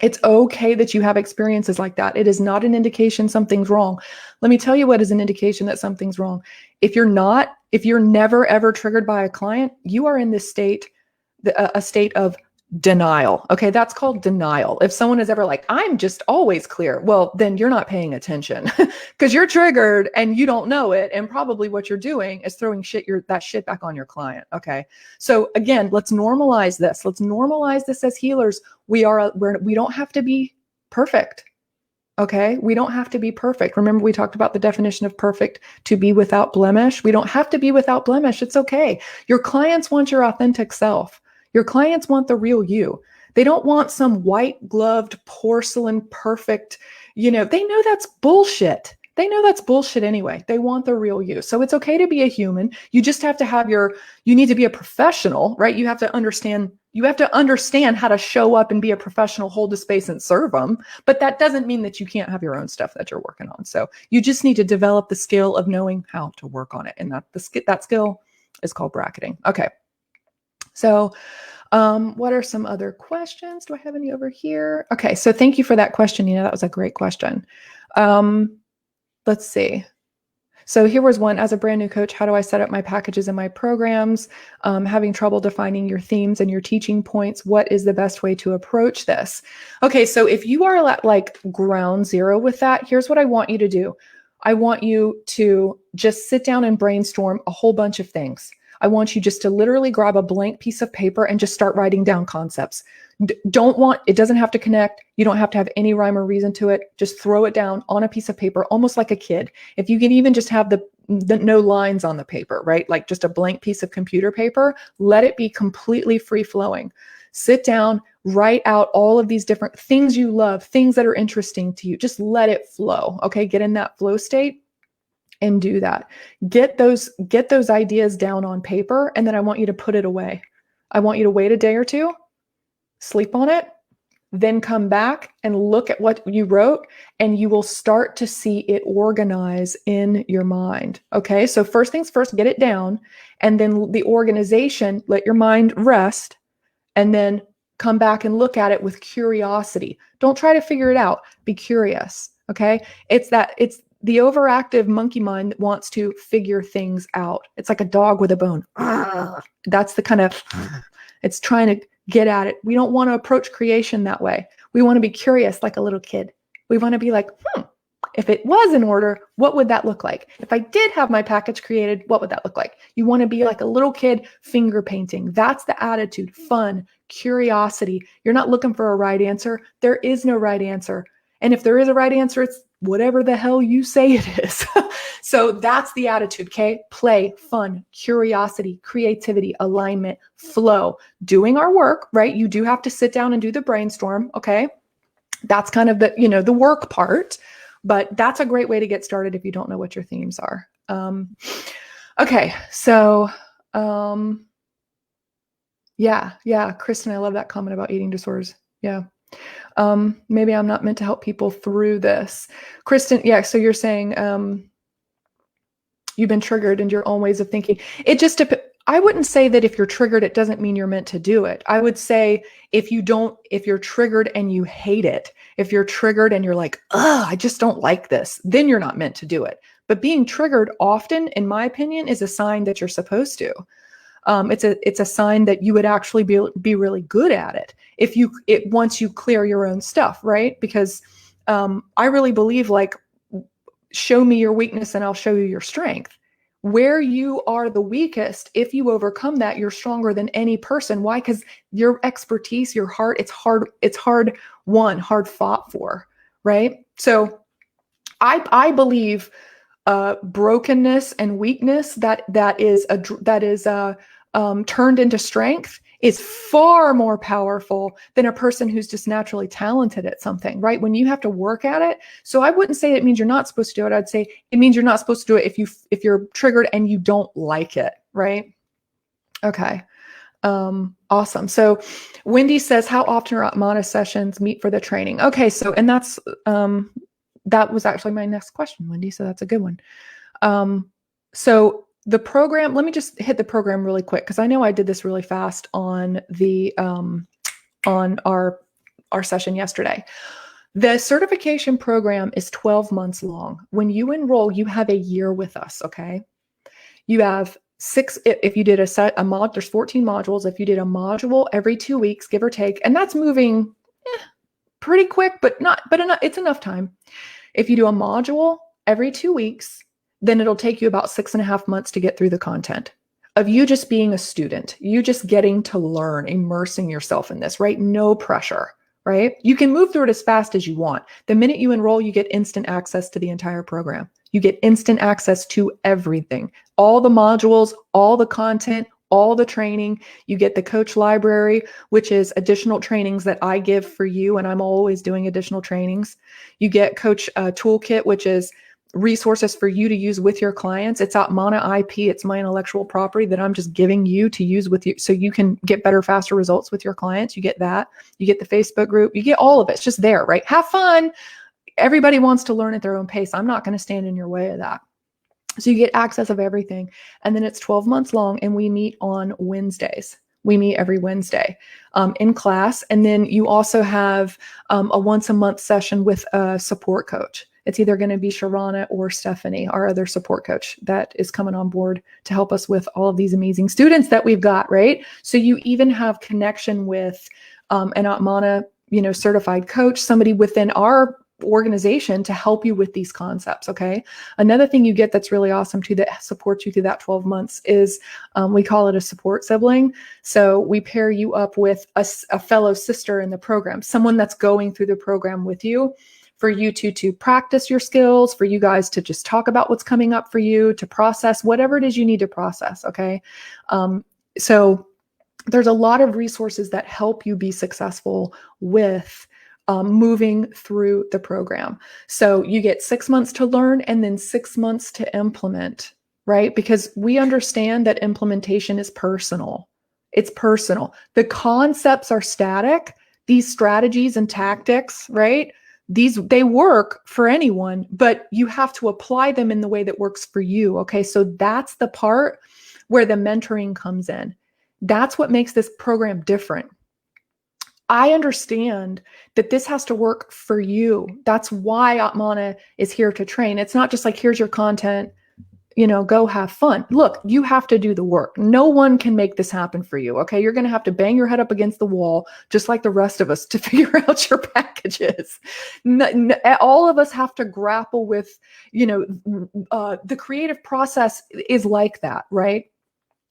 It's okay that you have experiences like that. It is not an indication something's wrong. Let me tell you what is an indication that something's wrong. If you're never ever triggered by a client, you are in this state, a state of denial. Okay, that's called denial. If someone is ever like, I'm just always clear, well, then you're not paying attention because you're triggered and you don't know it. And probably what you're doing is throwing that shit back on your client. Okay. So again, let's normalize this. Let's normalize this as healers. We don't have to be perfect. Okay. We don't have to be perfect. Remember, we talked about the definition of perfect, to be without blemish. We don't have to be without blemish. It's okay. Your clients want your authentic self. Your clients want the real you. They don't want some white gloved porcelain perfect, they know that's bullshit. They know that's bullshit anyway. They want the real you. So it's okay to be a human. You just have to you need to be a professional, right? You have to understand how to show up and be a professional, hold the space and serve them. But that doesn't mean that you can't have your own stuff that you're working on. So you just need to develop the skill of knowing how to work on it. And that skill is called bracketing. Okay. So what are some other questions? Do I have any over here? Okay, so thank you for that question, Nina. That was a great question. Let's see. So here was one. As a brand new coach, how do I set up my packages and my programs? Having trouble defining your themes and your teaching points. What is the best way to approach this? Okay, so if you are at like ground zero with that, here's what I want you to do. I want you to just sit down and brainstorm a whole bunch of things. I want you just to literally grab a blank piece of paper and just start writing down concepts. It doesn't have to connect. You don't have to have any rhyme or reason to it. Just throw it down on a piece of paper, almost like a kid. If you can even just have the no lines on the paper, right? Like just a blank piece of computer paper, let it be completely free flowing. Sit down, write out all of these different things you love, things that are interesting to you. Just let it flow. Okay. Get in that flow state and do that. Get those ideas down on paper. And then I want you to put it away. I want you to wait a day or two, sleep on it, then come back and look at what you wrote, and you will start to see it organize in your mind. Okay, so first things first, get it down, and then the organization, let your mind rest, and then come back and look at it with curiosity. Don't try to figure it out. Be curious. Okay, it's the overactive monkey mind that wants to figure things out. It's like a dog with a bone. That's the kind of, it's trying to get at it. We don't want to approach creation that way. We want to be curious like a little kid. We want to be like, if it was in order, what would that look like? If I did have my package created, what would that look like? You want to be like a little kid finger painting. That's the attitude. Fun, curiosity. You're not looking for a right answer. There is no right answer. And if there is a right answer, it's whatever the hell you say it is. So that's the attitude, okay? Play, fun, curiosity, creativity, alignment, flow, doing our work, right? You do have to sit down and do the brainstorm, okay? That's kind of the, the work part, but that's a great way to get started if you don't know what your themes are. Okay, so yeah, Kristen, I love that comment about eating disorders. Yeah. Maybe I'm not meant to help people through this. Kristen, yeah, so you're saying you've been triggered in your own ways of thinking. It just I wouldn't say that if you're triggered, it doesn't mean you're meant to do it. I would say if you're triggered and you hate it, if you're triggered and you're like, I just don't like this, then you're not meant to do it. But being triggered often, in my opinion, is a sign that you're supposed to. It's a sign that you would actually be really good at it once you clear your own stuff, right? Because I really believe, like, show me your weakness and I'll show you your strength. Where you are the weakest, if you overcome that, you're stronger than any person. Why? Because your expertise, your heart, it's hard won, hard fought for, right? So I believe brokenness and weakness that is turned into strength is far more powerful than a person who's just naturally talented at something, right? When you have to work at it. So I wouldn't say it means you're not supposed to do it. I'd say it means you're not supposed to do it if you're triggered and you don't like it, right? Okay. Awesome. So Wendy says, how often are Atmana sessions meet for the training? Okay. So, and that's, that was actually my next question, Wendy. So that's a good one. So the program, let me just hit the program really quick, because I know I did this really fast on the on our session yesterday. The certification program is 12 months long. When you enroll, you have a year with us, okay? You have 6, if you did a mod, there's 14 modules. If you did a module every 2 weeks, give or take, and that's moving pretty quick, but enough, it's enough time. If you do a module every 2 weeks, then it'll take you about 6.5 months to get through the content of you just being a student, you just getting to learn, immersing yourself in this, right? No pressure, right? You can move through it as fast as you want. The minute you enroll, you get instant access to the entire program. You get instant access to everything, all the modules, all the content, all the training. You get the coach library, which is additional trainings that I give for you, and I'm always doing additional trainings. You get coach toolkit, which is resources for you to use with your clients. It's Atmana IP. It's my intellectual property that I'm just giving you to use with you so you can get better, faster results with your clients. You get that. You get the Facebook group. You get all of it. It's just there, right? Have fun. Everybody wants to learn at their own pace. I'm not going to stand in your way of that. So you get access of everything. And then it's 12 months long, and we meet on Wednesdays. We meet every Wednesday in class. And then you also have a once a month session with a support coach. It's either going to be Sharana or Stephanie, our other support coach that is coming on board to help us with all of these amazing students that we've got, right? So you even have connection with an Atmana, certified coach, somebody within our organization to help you with these concepts. Okay. Another thing you get that's really awesome too, that supports you through that 12 months is we call it a support sibling. So we pair you up with a fellow sister in the program, someone that's going through the program with you, for you to practice your skills, for you guys to just talk about what's coming up for you, to process whatever it is you need to process. Okay. So there's a lot of resources that help you be successful with moving through the program. So you get 6 months to learn and then 6 months to implement, right? Because we understand that implementation is personal. It's personal. The concepts are static. these strategies and tactics, right? They work for anyone, but you have to apply them in the way that works for you. Okay. So that's the part where the mentoring comes in. That's what makes this program different. I understand that this has to work for you. That's why Atmana is here to train. It's not just like, here's your content, go have fun. Look, you have to do the work. No one can make this happen for you. Okay. You're going to have to bang your head up against the wall, just like the rest of us, to figure out your packages. All of us have to grapple with, the creative process is like that, right?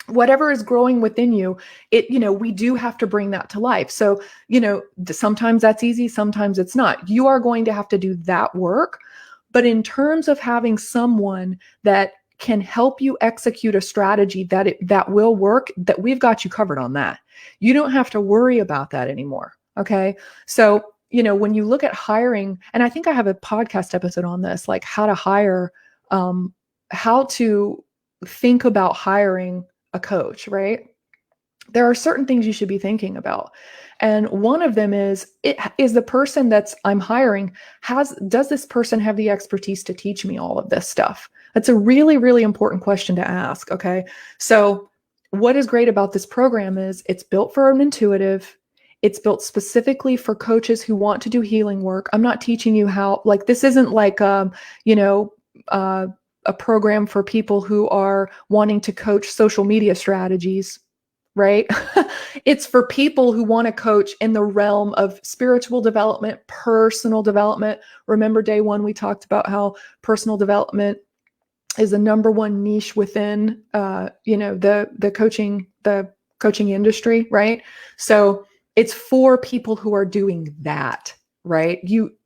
Whatever is growing within you, we do have to bring that to life. So, sometimes that's easy, sometimes it's not. You are going to have to do that work. But in terms of having someone that can help you execute a strategy that will work, that we've got you covered on that. You don't have to worry about that anymore. Okay. So, when you look at hiring, and I think I have a podcast episode on this, like how to hire, how to think about hiring a coach, right? There are certain things you should be thinking about. And one of them is the person I'm hiring does this person have the expertise to teach me all of this stuff? That's a really, really important question to ask. Okay. So what is great about this program is it's built for an intuitive. It's built specifically for coaches who want to do healing work. I'm not teaching you how, like, this isn't like, a program for people who are wanting to coach social media strategies, right? It's for people who want to coach in the realm of spiritual development, personal development. Remember day one, we talked about how personal development is the number one niche within, the coaching industry, right? So it's for people who are doing that, right?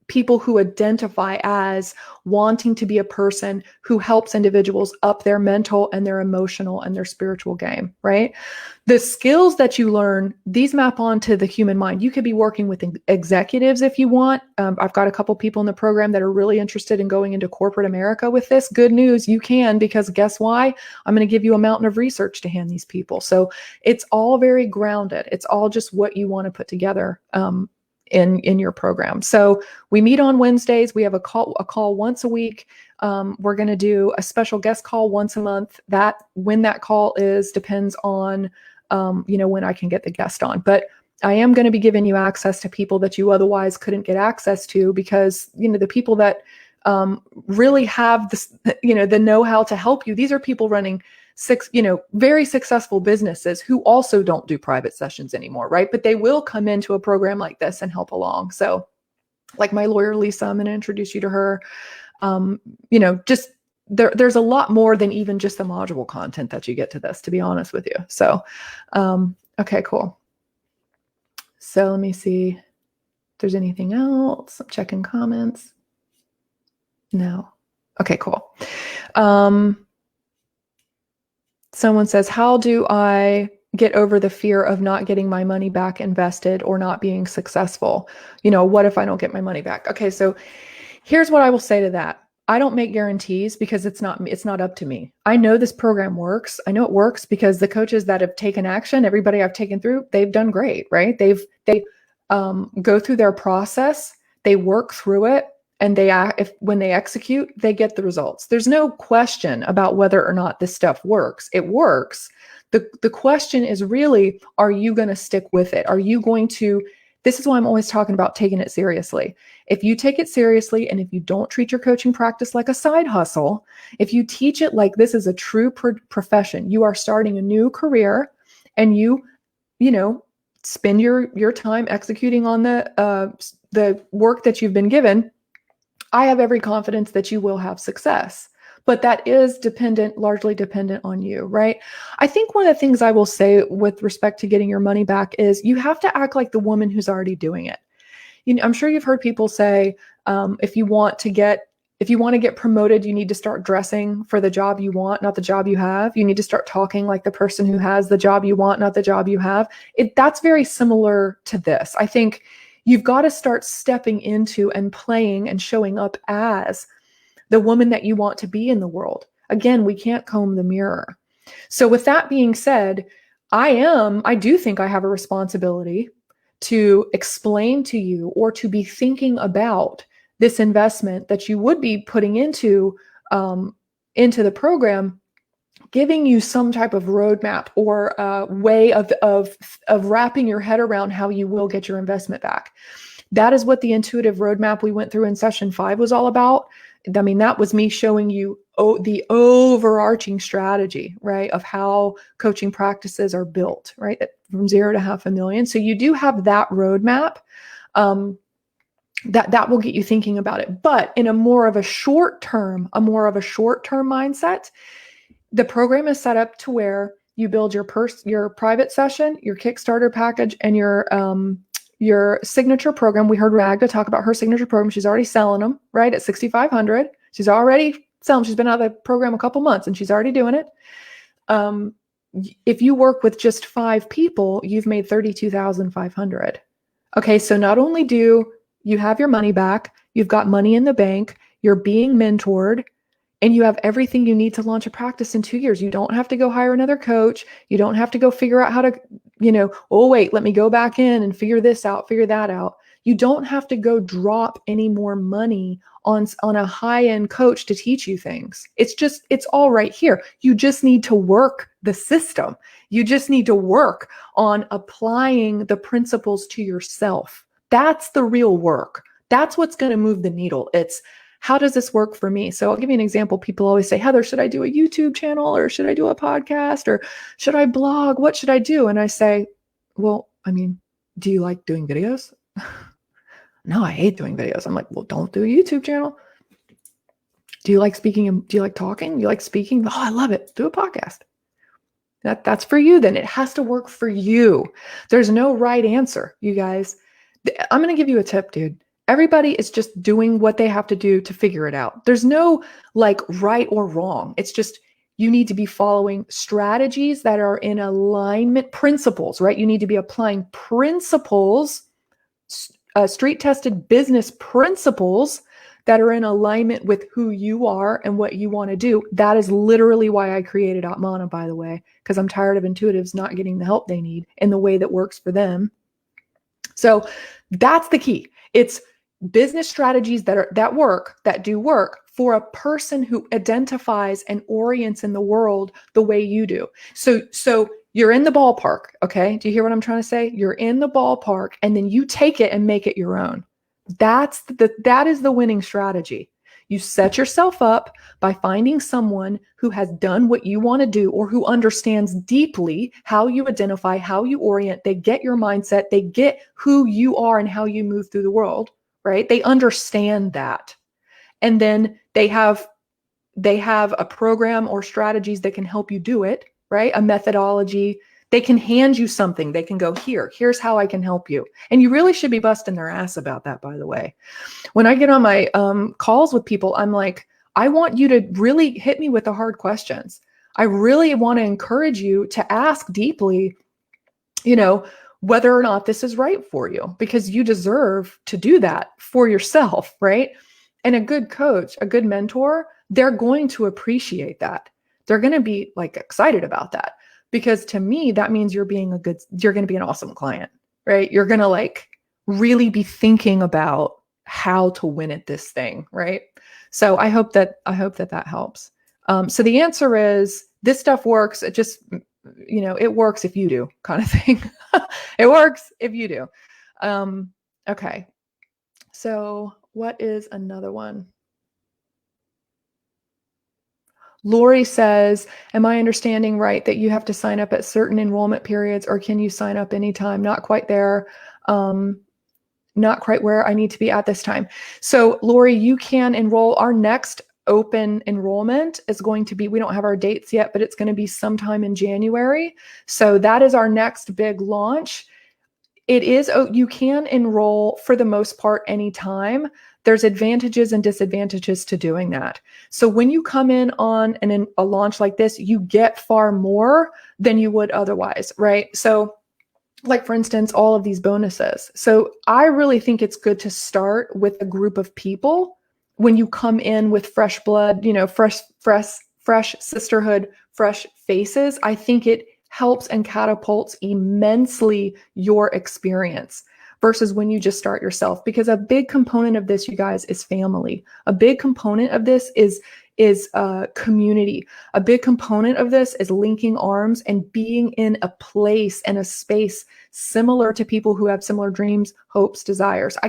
People who identify as wanting to be a person who helps individuals up their mental and their emotional and their spiritual game, right? The skills that you learn, these map onto the human mind. You could be working with executives if you want. I've got a couple people in the program that are really interested in going into corporate America with this. Good news, you can, because guess why? I'm going to give you a mountain of research to hand these people. So it's all very grounded. It's all just what you want to put together in your program. So we meet on Wednesdays. We have a call once a week. We're going to do a special guest call once a month. When that call is depends on, when I can get the guest on. But I am going to be giving you access to people that you otherwise couldn't get access to, because, the people that really have this, the know-how to help you. These are people running very successful businesses who also don't do private sessions anymore, right? But they will come into a program like this and help along. So like my lawyer, Lisa, I'm going to introduce you to her. Just there's a lot more than even just the module content that you get to this, to be honest with you. So, okay, cool. So let me see if there's anything else. I'm checking comments. No. Okay, cool. Someone says, how do I get over the fear of not getting my money back invested or not being successful? What if I don't get my money back? Okay, so here's what I will say to that. I don't make guarantees because it's not up to me. I know this program works. I know it works because the coaches that have taken action, everybody I've taken through, they've done great, right? They go through their process, they work through it, and when they execute, they get the results. There's no question about whether or not this stuff works. It works. The question is really, are you going to stick with it? Are you going to, this is why I'm always talking about taking it seriously. If you take it seriously, and if you don't treat your coaching practice like a side hustle, if you teach it like this is a true profession, you are starting a new career, and you spend your time executing on the work that you've been given, I have every confidence that you will have success. But that is largely dependent on you, right? I think one of the things I will say with respect to getting your money back is you have to act like the woman who's already doing it. I'm sure you've heard people say, if you want to get promoted, you need to start dressing for the job you want, not the job you have. You need to start talking like the person who has the job you want, not the job you have. That's very similar to this. I think you've got to start stepping into and playing and showing up as the woman that you want to be in the world. Again, we can't comb the mirror. So with that being said, I do think I have a responsibility to explain to you or to be thinking about this investment that you would be putting into the program, giving you some type of roadmap or a way of wrapping your head around how you will get your investment back. That is what the intuitive roadmap we went through in session 5 was all about. I mean, that was me showing you the overarching strategy, right, of how coaching practices are built, right, from 0 to $500,000. So you do have that roadmap. That will get you thinking about it. But in a more of a short-term mindset, the program is set up to where you build your private session, your Kickstarter package, and your signature program. We heard Ragda talk about her signature program. She's already selling them, right, at $6,500. She's already selling. She's been out of the program a couple months, and she's already doing it. If you work with just 5 people, you've made $32,500. Okay, so not only do you have your money back, you've got money in the bank, you're being mentored, and you have everything you need to launch a practice in 2 years. You don't have to go hire another coach. You don't have to go figure out how to, oh, wait, let me go back in and figure this out, figure that out. You don't have to go drop any more money on a high-end coach to teach you things. It's all right here. You just need to work the system. You just need to work on applying the principles to yourself. That's the real work. That's what's going to move the needle. It's, how does this work for me? So I'll give you an example. People always say, Heather, should I do a YouTube channel or should I do a podcast or should I blog? What should I do? And I say, well, I mean, do you like doing videos? No, I hate doing videos. I'm like, well, don't do a YouTube channel. Do you like speaking? Do you like talking? Do you like speaking? Oh, I love it. Do a podcast. That's for you then. It has to work for you. There's no right answer, you guys. I'm going to give you a tip, dude. Everybody is just doing what they have to do to figure it out. There's no like right or wrong. It's just you need to be following strategies that are in alignment, principles, right? You need to be applying principles, street tested business principles that are in alignment with who you are and what you want to do. That is literally why I created Atmana, by the way, because I'm tired of intuitives not getting the help they need in the way that works for them. So that's the key. It's business strategies that do work for a person who identifies and orients in the world the way you do. So you're in the ballpark, okay? Do you hear what I'm trying to say? You're in the ballpark and then you take it and make it your own. That is the winning strategy. You set yourself up by finding someone who has done what you want to do or who understands deeply how you identify, how you orient. They get your mindset. They get who you are and how you move through the world, right? They understand that. And then they have a program or strategies that can help you do it, right? A methodology. They can hand you something. They can go, here's how I can help you. And you really should be busting their ass about that, by the way. When I get on my calls with people, I'm like, I want you to really hit me with the hard questions. I really want to encourage you to ask deeply, whether or not this is right for you, because you deserve to do that for yourself, right? And a good coach, a good mentor, they're going to appreciate that. They're going to be like excited about that. Because to me, that means you're going to be an awesome client, right? You're going to like really be thinking about how to win at this thing, right? So I hope that helps. So the answer is this stuff works. It just, it works if you do, kind of thing. It works if you do. Okay. So what is another one? Lori says, am I understanding right that you have to sign up at certain enrollment periods or can you sign up anytime? Not quite there. Not quite where I need to be at this time. So Lori, you can enroll. Our next open enrollment is going to be, we don't have our dates yet, but it's going to be sometime in January. So that is our next big launch. You can enroll for the most part anytime. There's advantages and disadvantages to doing that. So when you come in on a launch like this, you get far more than you would otherwise, right? So like, for instance, all of these bonuses. So I really think it's good to start with a group of people when you come in with fresh blood, fresh sisterhood, fresh faces. I think helps and catapults immensely your experience versus when you just start yourself. Because a big component of this, you guys, is family. A big component of this is community. A big component of this is linking arms and being in a place and a space similar to people who have similar dreams, hopes, desires. I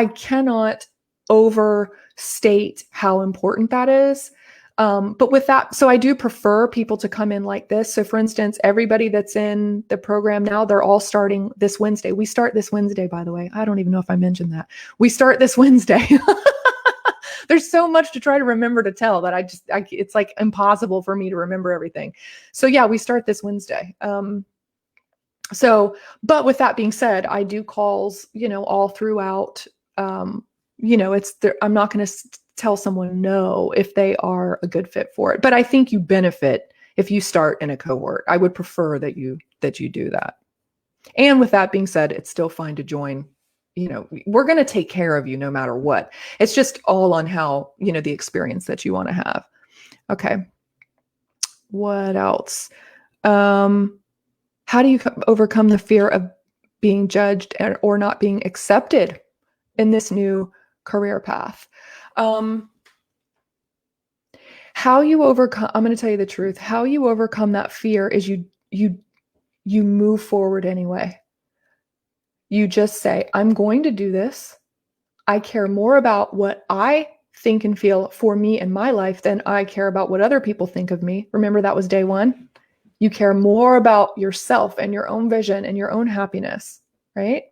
cannot overstate how important that is. But with that, so I do prefer people to come in like this. So for instance, everybody that's in the program now, they're all starting this Wednesday. We start this Wednesday, by the way. I don't even know if I mentioned that. We start this Wednesday. There's so much to try to remember to tell that it's like impossible for me to remember everything. So yeah, we start this Wednesday. But with that being said, I do calls, all throughout, I'm not going to tell someone no if they are a good fit for it. But I think you benefit if you start in a cohort. I would prefer that you do that. And with that being said, it's still fine to join. We're going to take care of you no matter what. It's just all on how, the experience that you want to have. Okay. What else? How do you overcome the fear of being judged or not being accepted in this new career path? How you overcome, I'm going to tell you the truth. How you overcome that fear is you move forward anyway. You just say, I'm going to do this. I care more about what I think and feel for me in my life than I care about what other people think of me. Remember, that was day one. You care more about yourself and your own vision and your own happiness, right?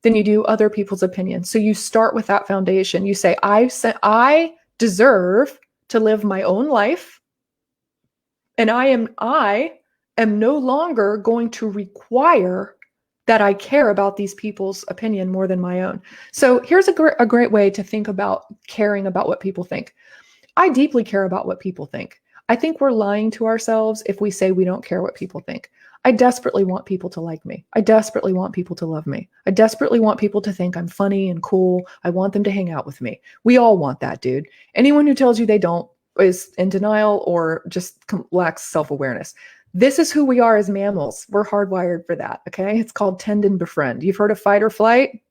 Than you do other people's opinions. So you start with that foundation. You say, I deserve to live my own life. And I am no longer going to require that I care about these people's opinion more than my own. So here's a great way to think about caring about what people think. I deeply care about what people think. I think we're lying to ourselves if we say we don't care what people think. I desperately want people to like me. I desperately want people to love me. I desperately want people to think I'm funny and cool. I want them to hang out with me. We all want that, dude. Anyone who tells you they don't is in denial or just lacks self-awareness. This is who we are as mammals. We're hardwired for that, okay? It's called tend and befriend. You've heard of fight or flight?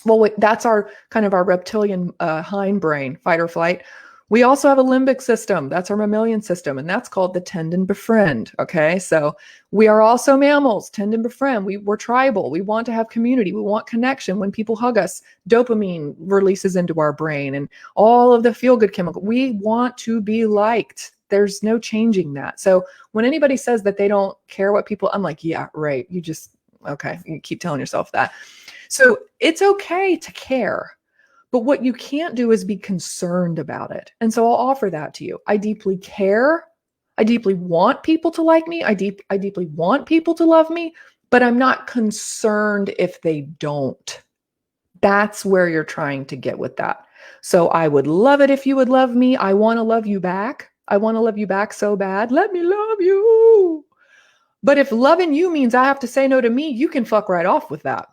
Well, that's our kind of our reptilian hindbrain, fight or flight. We also have a limbic system. That's our mammalian system, and that's called the tend and befriend, okay? So we are also mammals, tend and befriend. We're tribal. We want to have community. We want connection. When people hug us, dopamine releases into our brain and all of the feel-good chemical. We want to be liked. There's no changing that. So when anybody says that they don't care what people, I'm like, yeah, right. You keep telling yourself that. So it's okay to care, but what you can't do is be concerned about it. And so I'll offer that to you. I deeply care. I deeply want people to like me. I deeply want people to love me, but I'm not concerned if they don't. That's where you're trying to get with that. So I would love it if you would love me. I want to love you back. I want to love you back so bad. Let me love you. But if loving you means I have to say no to me, you can fuck right off with that.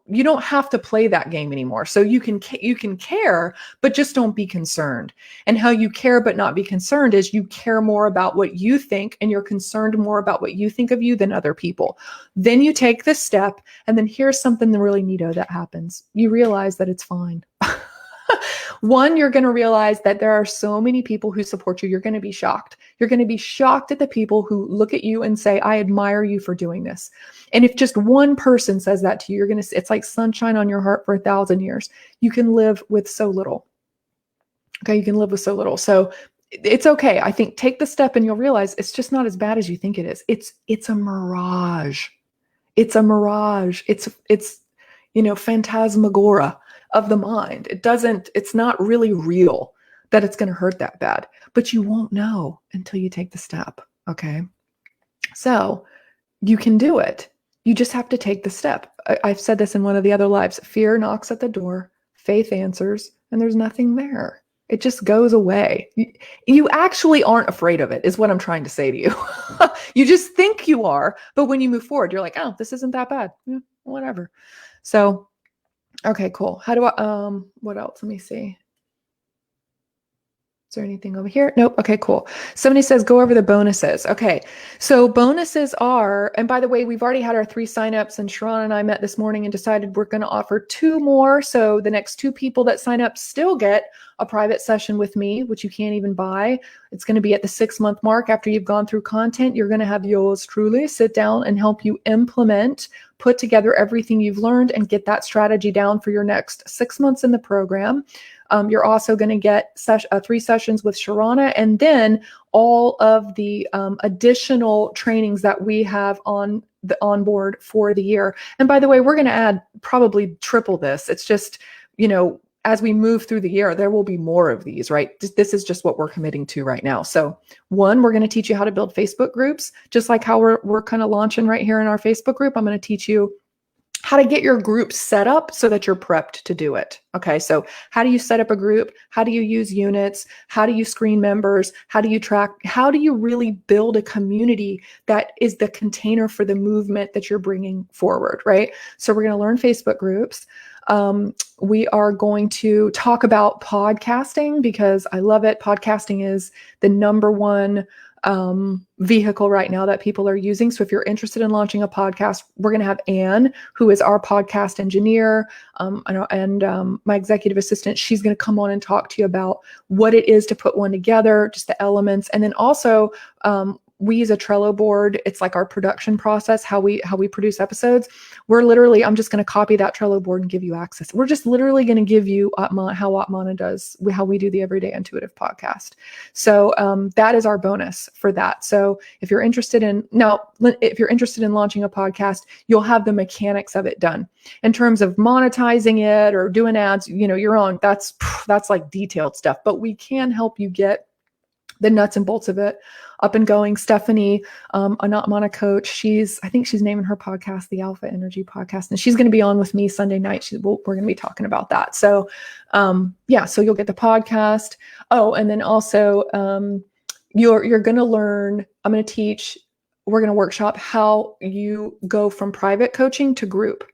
You don't have to play that game anymore. So you can care, but just don't be concerned. And how you care but not be concerned is you care more about what you think and you're concerned more about what you think of you than other people. Then you take this step, and then here's something really neato that happens. You realize that it's fine. One, you're going to realize that there are so many people who support you. You're going to be shocked. You're going to be shocked at the people who look at you and say, I admire you for doing this. And if just one person says that to you, it's like sunshine on your heart for 1,000 years. You can live with so little. Okay. You can live with so little. So it's okay. I think take the step and you'll realize it's just not as bad as you think it is. It's a mirage. It's a mirage. It's phantasmagoria of the mind. It's not really real that it's going to hurt that bad, but you won't know until you take the step. Okay. So you can do it. You just have to take the step. I've said this in one of the other lives. Fear knocks at the door, faith answers, and there's nothing there. It just goes away. You actually aren't afraid of it, is what I'm trying to say to you. You just think you are, but when you move forward, you're like, oh, this isn't that bad. Yeah, whatever. So, okay, cool. How do I, what else? Let me see. Is there anything over here? Nope. Okay, cool. Somebody says go over the bonuses. Okay. So bonuses are, and by the way, we've already had our 3 signups, and Sharon and I met this morning and decided we're going to offer 2 more. So the next 2 people that sign up still get a private session with me, which you can't even buy. It's going to be at the 6-month mark. After you've gone through content, you're going to have yours truly sit down and help you implement, put together everything you've learned and get that strategy down for your next 6 months in the program. You're also going to get 3 sessions with Sharana, and then all of the additional trainings that we have on board for the year. And by the way, we're going to add probably triple this. It's just, as we move through the year, there will be more of these, right? This is just what we're committing to right now. So 1, we're going to teach you how to build Facebook groups, just like how we're kind of launching right here in our Facebook group. I'm going to teach you how to get your group set up so that you're prepped to do it. Okay, so how do you set up a group? How do you use units? How do you screen members? How do you track? How do you really build a community that is the container for the movement that you're bringing forward, right? So we're going to learn Facebook groups. We are going to talk about podcasting because I love it. Podcasting is the number one vehicle right now that people are using. So if you're interested in launching a podcast, we're going to have Anne, who is our podcast engineer, and my executive assistant. She's going to come on and talk to you about what it is to put one together, just the elements. And then also, we use a Trello board. It's like our production process, how we produce episodes. I'm just going to copy that Trello board and give you access. We're just literally going to give you how Atmana does, how we do the Everyday Intuitive podcast. So that is our bonus for that. So if you're interested in launching a podcast, you'll have the mechanics of it done. In terms of monetizing it or doing ads, you're on. That's like detailed stuff, but we can help you get the nuts and bolts of it up and going. Stephanie, an Atmana coach, I think she's naming her podcast the Alpha Energy Podcast, and she's going to be on with me Sunday night. We're going to be talking about that. So, so you'll get the podcast. Oh, and then also, you're going to learn. I'm going to teach. We're going to workshop how you go from private coaching to group.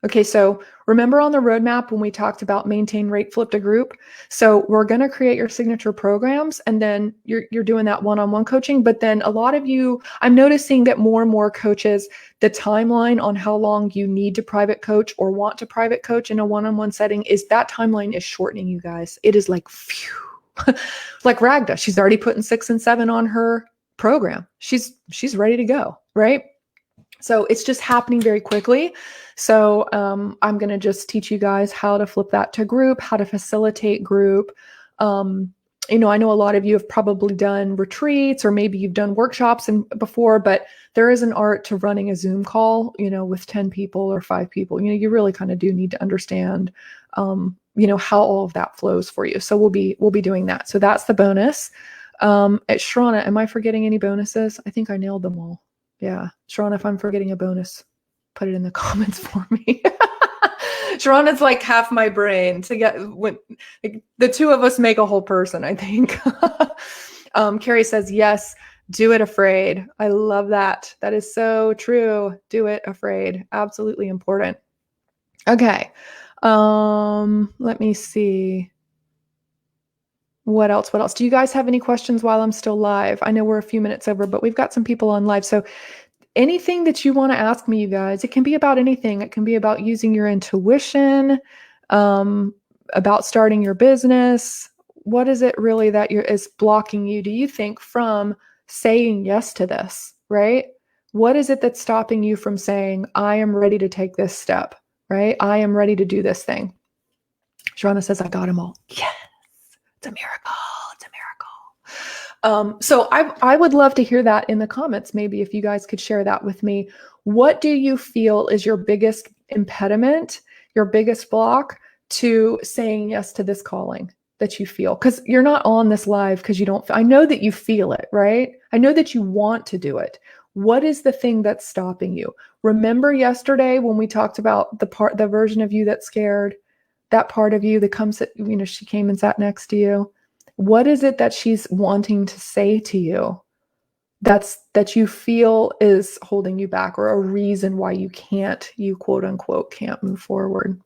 Okay, so remember on the roadmap when we talked about maintain, rate, flip to group? So we're going to create your signature programs, and then you're doing that one-on-one coaching. But then a lot of you, I'm noticing that more and more coaches, the timeline on how long you need to private coach or want to private coach in a one-on-one setting that timeline is shortening, you guys. It is like, phew. Like Ragda, she's already putting 6 and 7 on her program. She's ready to go, right? So it's just happening very quickly. So I'm going to just teach you guys how to flip that to group, how to facilitate group. I know a lot of you have probably done retreats or maybe you've done workshops before, but there is an art to running a Zoom call, with 10 people or 5 people. You really kind of do need to understand, how all of that flows for you. So we'll be doing that. So that's the bonus. At Sharana, am I forgetting any bonuses? I think I nailed them all. Yeah. Sharon, if I'm forgetting a bonus, put it in the comments for me. Sharon is like half my brain the 2 of us make a whole person, I think. Carrie says, yes, do it afraid. I love that. That is so true. Do it afraid. Absolutely important. Okay. Let me see. What else? Do you guys have any questions while I'm still live? I know we're a few minutes over, but we've got some people on live. So anything that you want to ask me, you guys, it can be about anything. It can be about using your intuition, about starting your business. What is it really that is blocking you, do you think, from saying yes to this, right? What is it that's stopping you from saying, I am ready to take this step, right? I am ready to do this thing. Sharana says, I got them all. Yes. It's a miracle. It's a miracle. So I would love to hear that in the comments. Maybe if you guys could share that with me. What do you feel is your biggest impediment, your biggest block to saying yes to this calling that you feel? Because you're not on this live because you don't. I know that you feel it, right? I know that you want to do it. What is the thing that's stopping you? Remember yesterday when we talked about the version of you that's scared? That part of you that comes, she came and sat next to you. What is it that she's wanting to say to you that you feel is holding you back, or a reason why you quote unquote can't move forward?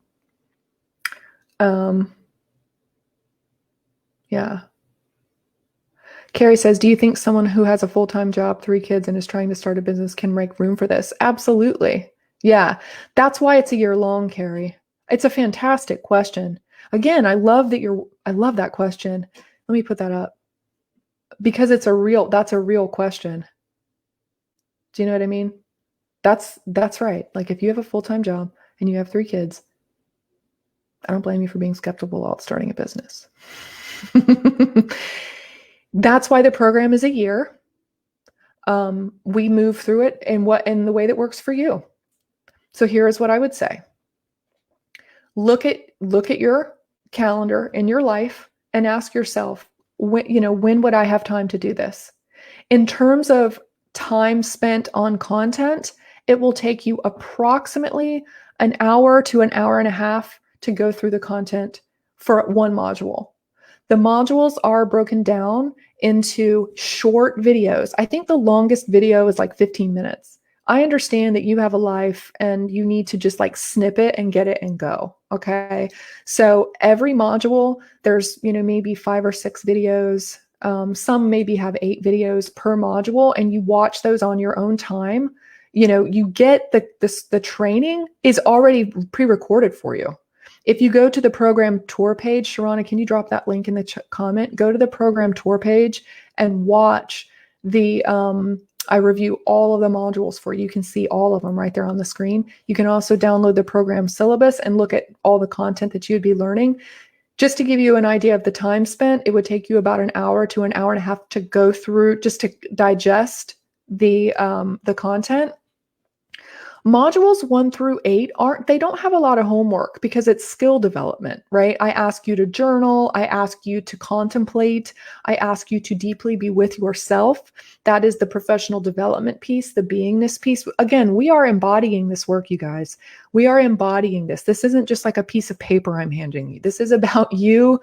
Yeah. Carrie says, do you think someone who has a full-time job, 3 kids, and is trying to start a business can make room for this? Absolutely. Yeah. That's why it's a year long, Carrie. It's a fantastic question. Again, I love that question. Let me put that up because that's a real question. Do you know what I mean? That's right. Like if you have a full-time job and you have 3 kids, I don't blame you for being skeptical about starting a business. That's why the program is a year. We move through it in the way that works for you. So here is what I would say. Look at your calendar in your life and ask yourself, when would I have time to do this? In terms of time spent on content, it will take you approximately an hour to an hour and a half to go through the content for one module. The modules are broken down into short videos. I think the longest video is like 15 minutes. I understand that you have a life and you need to just like snip it and get it and go. Okay. So every module, there's, maybe 5 or 6 videos. Some maybe have 8 videos per module, and you watch those on your own time. You get the training is already pre-recorded for you. If you go to the program tour page, Sharana, can you drop that link in the comment? Go to the program tour page and watch I review all of the modules for you. You can see all of them right there on the screen. You can also download the program syllabus and look at all the content that you'd be learning. Just to give you an idea of the time spent, it would take you about an hour to an hour and a half to go through, just to digest the content. Modules 1 through 8 they don't have a lot of homework because it's skill development, right? I ask you to journal, I ask you to contemplate, I ask you to deeply be with yourself. That is the professional development piece, the beingness piece. Again, we are embodying this work, you guys. We are embodying this. This isn't just like a piece of paper I'm handing you. This is about you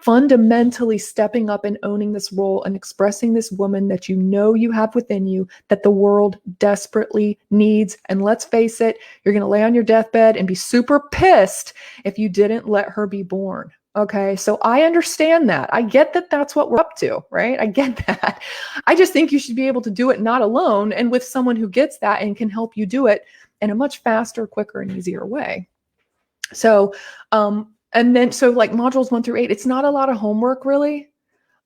fundamentally stepping up and owning this role and expressing this woman that you have within you that the world desperately needs. And let's face it, you're going to lay on your deathbed and be super pissed if you didn't let her be born. Okay. So I understand that. I get that that's what we're up to, right? I get that. I just think you should be able to do it not alone and with someone who gets that and can help you do it in a much faster, quicker, and easier way. So, and then, so like modules 1 through 8, it's not a lot of homework really.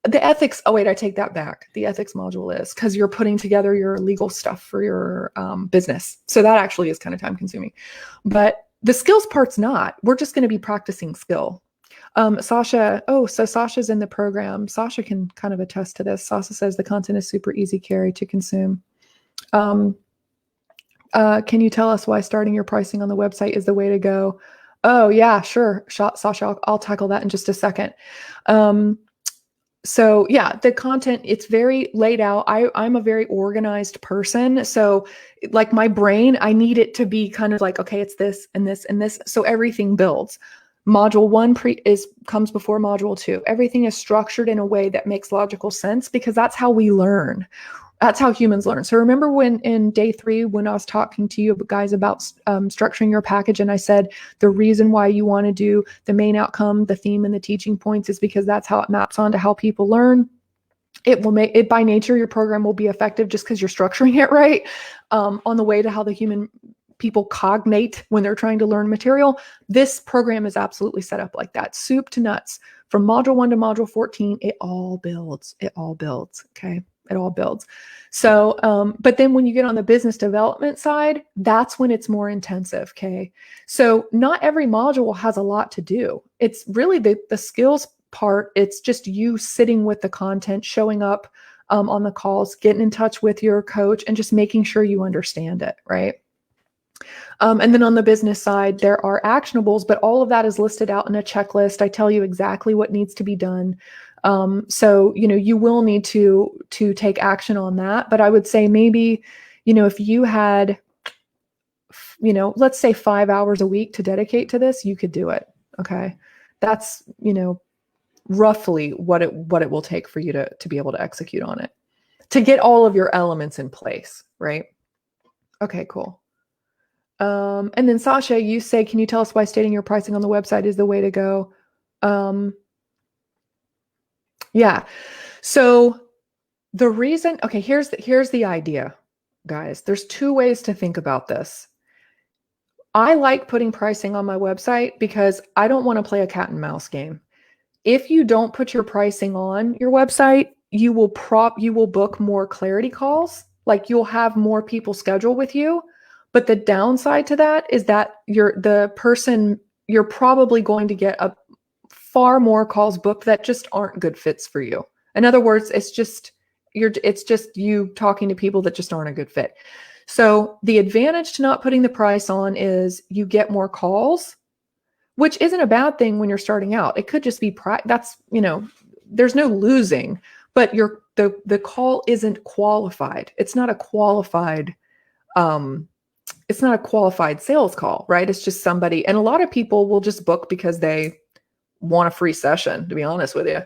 The ethics, oh wait, I take that back. The ethics module is because you're putting together your legal stuff for your business. So that actually is kind of time consuming. But the skills part's not. We're just going to be practicing skill. Sasha, so Sasha's in the program. Sasha can kind of attest to this. Sasha says the content is super easy, Carrie, to consume. Can you tell us why starting your pricing on the website is the way to go? Oh, yeah, sure. Sasha, I'll tackle that in just a second. So yeah, the content, it's very laid out. I'm a very organized person. So like my brain, I need it to be kind of like, okay, it's this and this and this. So everything builds. Module 1 comes before module 2. Everything is structured in a way that makes logical sense because that's how we learn. That's how humans learn. So remember when in day 3, when I was talking to you guys about structuring your package, and I said the reason why you want to do the main outcome, the theme, and the teaching points is because that's how it maps onto how people learn. It will make it by nature, your program will be effective just because you're structuring it right on the way to how the human people cognate when they're trying to learn material. This program is absolutely set up like that, soup to nuts. From module 1 to module 14, it all builds. It all builds. Okay. It all builds. So, but then when you get on the business development side, that's when it's more intensive. Okay. So not every module has a lot to do. It's really the skills part. It's just you sitting with the content, showing up on the calls, getting in touch with your coach, and just making sure you understand it. Right. And then on the business side, there are actionables, but all of that is listed out in a checklist. I tell you exactly what needs to be done. So, you will need to take action on that. But I would say maybe, if you had, let's say 5 hours a week to dedicate to this, you could do it. Okay. That's, roughly what it will take for you to be able to execute on it, to get all of your elements in place. Right. Okay, cool. And then Sasha, you say, can you tell us why stating your pricing on the website is the way to go? Yeah. So The reason, okay, here's the idea, guys. There's two ways to think about this. I like putting pricing on my website because I don't want to play a cat and mouse game. If you don't put your pricing on your website, you will book more clarity calls. Like you'll have more people schedule with you. But the downside to that is that you're probably going to get a far more calls booked that just aren't good fits for you. In other words, it's just you talking to people that just aren't a good fit. So the advantage to not putting the price on is you get more calls, which isn't a bad thing when you're starting out. It could just be that's, there's no losing, but the call isn't qualified. It's not a qualified sales call, right? It's just somebody, and a lot of people will just book because they want a free session, to be honest with you.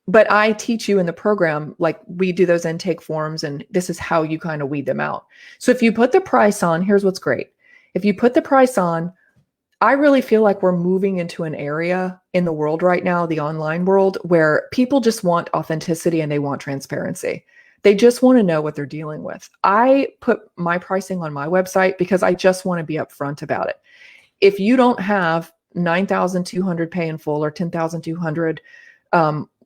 But I teach you in the program, like we do those intake forms, and this is how you kind of weed them out. So if you put the price on, here's what's great. If you put the price on, I really feel like we're moving into an area in the world right now, the online world, where people just want authenticity and they want transparency. They just want to know what they're dealing with. I put my pricing on my website because I just want to be upfront about it. If you don't have 9,200 pay in full or 10,200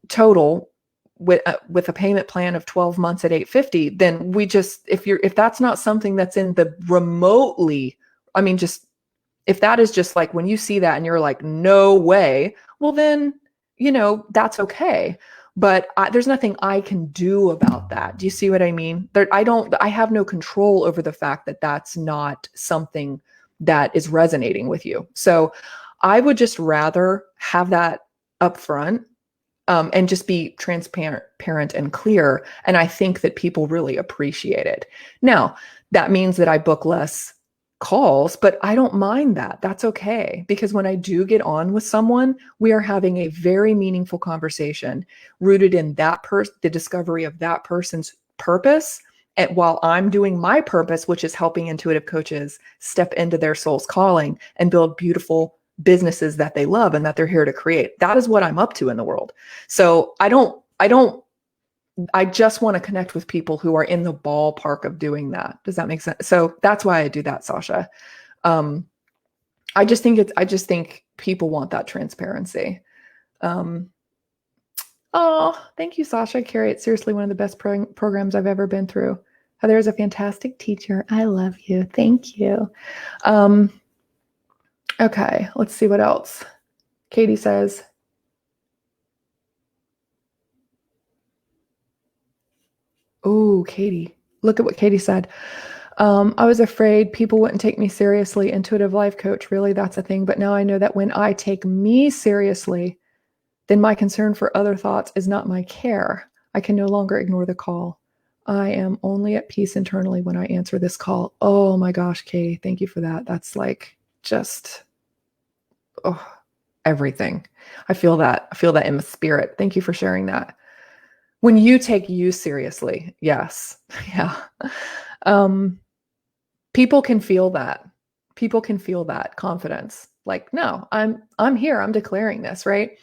total with a payment plan of 12 months at 850, then if that's not something that's in the remotely, just if that is just like when you see that and you're like, no way, well then, that's okay. But there's nothing I can do about that. Do you see what I mean? I have no control over the fact that that's not something that is resonating with you. So I would just rather have that up front, and just be transparent and clear. And I think that people really appreciate it. Now, that means that I book less calls, but I don't mind that. That's okay. Because when I do get on with someone, we are having a very meaningful conversation rooted in the discovery of that person's purpose. And while I'm doing my purpose, which is helping intuitive coaches step into their soul's calling and build beautiful businesses that they love and that they're here to create. That is what I'm up to in the world. So I just want to connect with people who are in the ballpark of doing that. Does that make sense? So that's why I do that, Sasha. I just think people want that transparency. Oh, thank you, Sasha. Carrie, it's seriously one of the best programs I've ever been through. Heather is a fantastic teacher. I love you. Thank you. Okay, let's see what else. Katie says, oh, Katie, look at what Katie said. I was afraid people wouldn't take me seriously. Intuitive life coach, really, that's a thing. But now I know that when I take me seriously, then my concern for other thoughts is not my care. I can no longer ignore the call. I am only at peace internally when I answer this call. Oh my gosh, Katie, thank you for that. That's like just... everything. I feel that in my spirit. Thank you for sharing that. When you take you seriously, yes. Yeah. People can feel that. People can feel that confidence. Like, no, I'm here. I'm declaring this, right?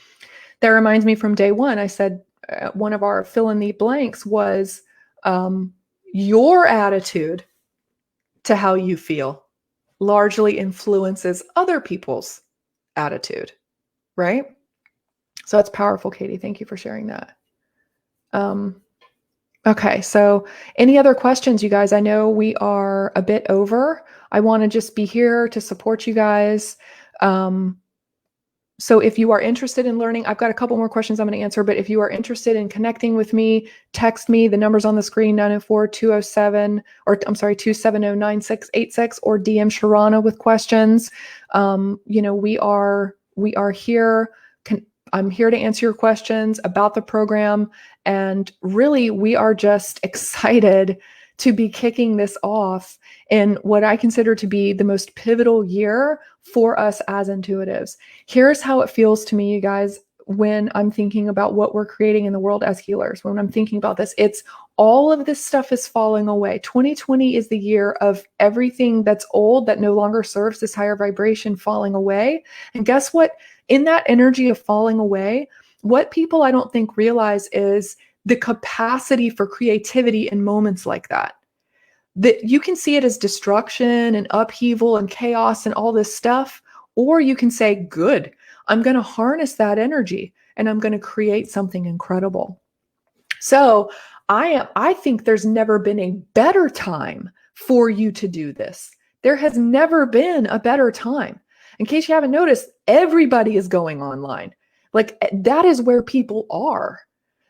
That reminds me from day one, I said one of our fill in the blanks was your attitude to how you feel largely influences other people's attitude, right? So that's powerful, Katie. Thank you for sharing that. Okay, so any other questions, you guys? I know we are a bit over. I want to just be here to support you guys. So if you are interested in learning, I've got a couple more questions I'm going to answer, but if you are interested in connecting with me, text me. The number's on the screen, 270-9686, or DM Sharana with questions. We are here. I'm here to answer your questions about the program. And really, we are just excited to be kicking this off in what I consider to be the most pivotal year for us as intuitives. Here's how it feels to me, you guys, when I'm thinking about what we're creating in the world as healers. When I'm thinking about this, it's all of this stuff is falling away. 2020 is the year of everything that's old that no longer serves this higher vibration falling away. And guess what? In that energy of falling away, what people I don't think realize is the capacity for creativity in moments like that. That you can see it as destruction and upheaval and chaos and all this stuff, or you can say, good, I'm going to harness that energy and I'm going to create something incredible. So I think there's never been a better time for you to do this. There has never been a better time. In case you haven't noticed, everybody is going online. Like that is where people are.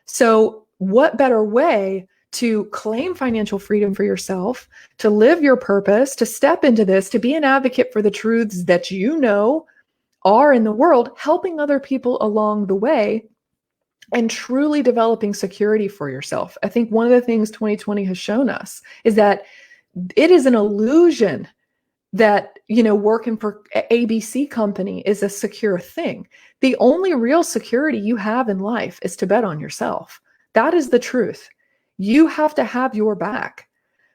So what better way to claim financial freedom for yourself, to live your purpose, to step into this, to be an advocate for the truths that you know are in the world, helping other people along the way, and truly developing security for yourself. I think one of the things 2020 has shown us is that it is an illusion that, working for ABC company is a secure thing. The only real security you have in life is to bet on yourself. That is the truth. You have to have your back.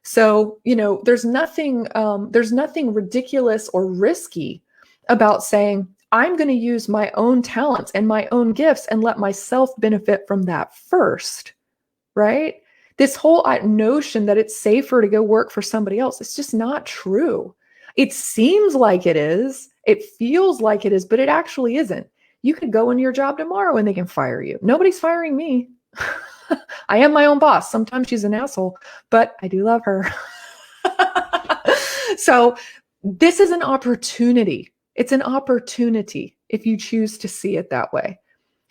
So, there's nothing ridiculous or risky about saying, I'm going to use my own talents and my own gifts and let myself benefit from that first, right? This whole notion that it's safer to go work for somebody else, it's just not true. It seems like it is, it feels like it is, but it actually isn't. You could go into your job tomorrow and they can fire you. Nobody's firing me. I am my own boss. Sometimes she's an asshole, but I do love her. So this is an opportunity. It's an opportunity if you choose to see it that way.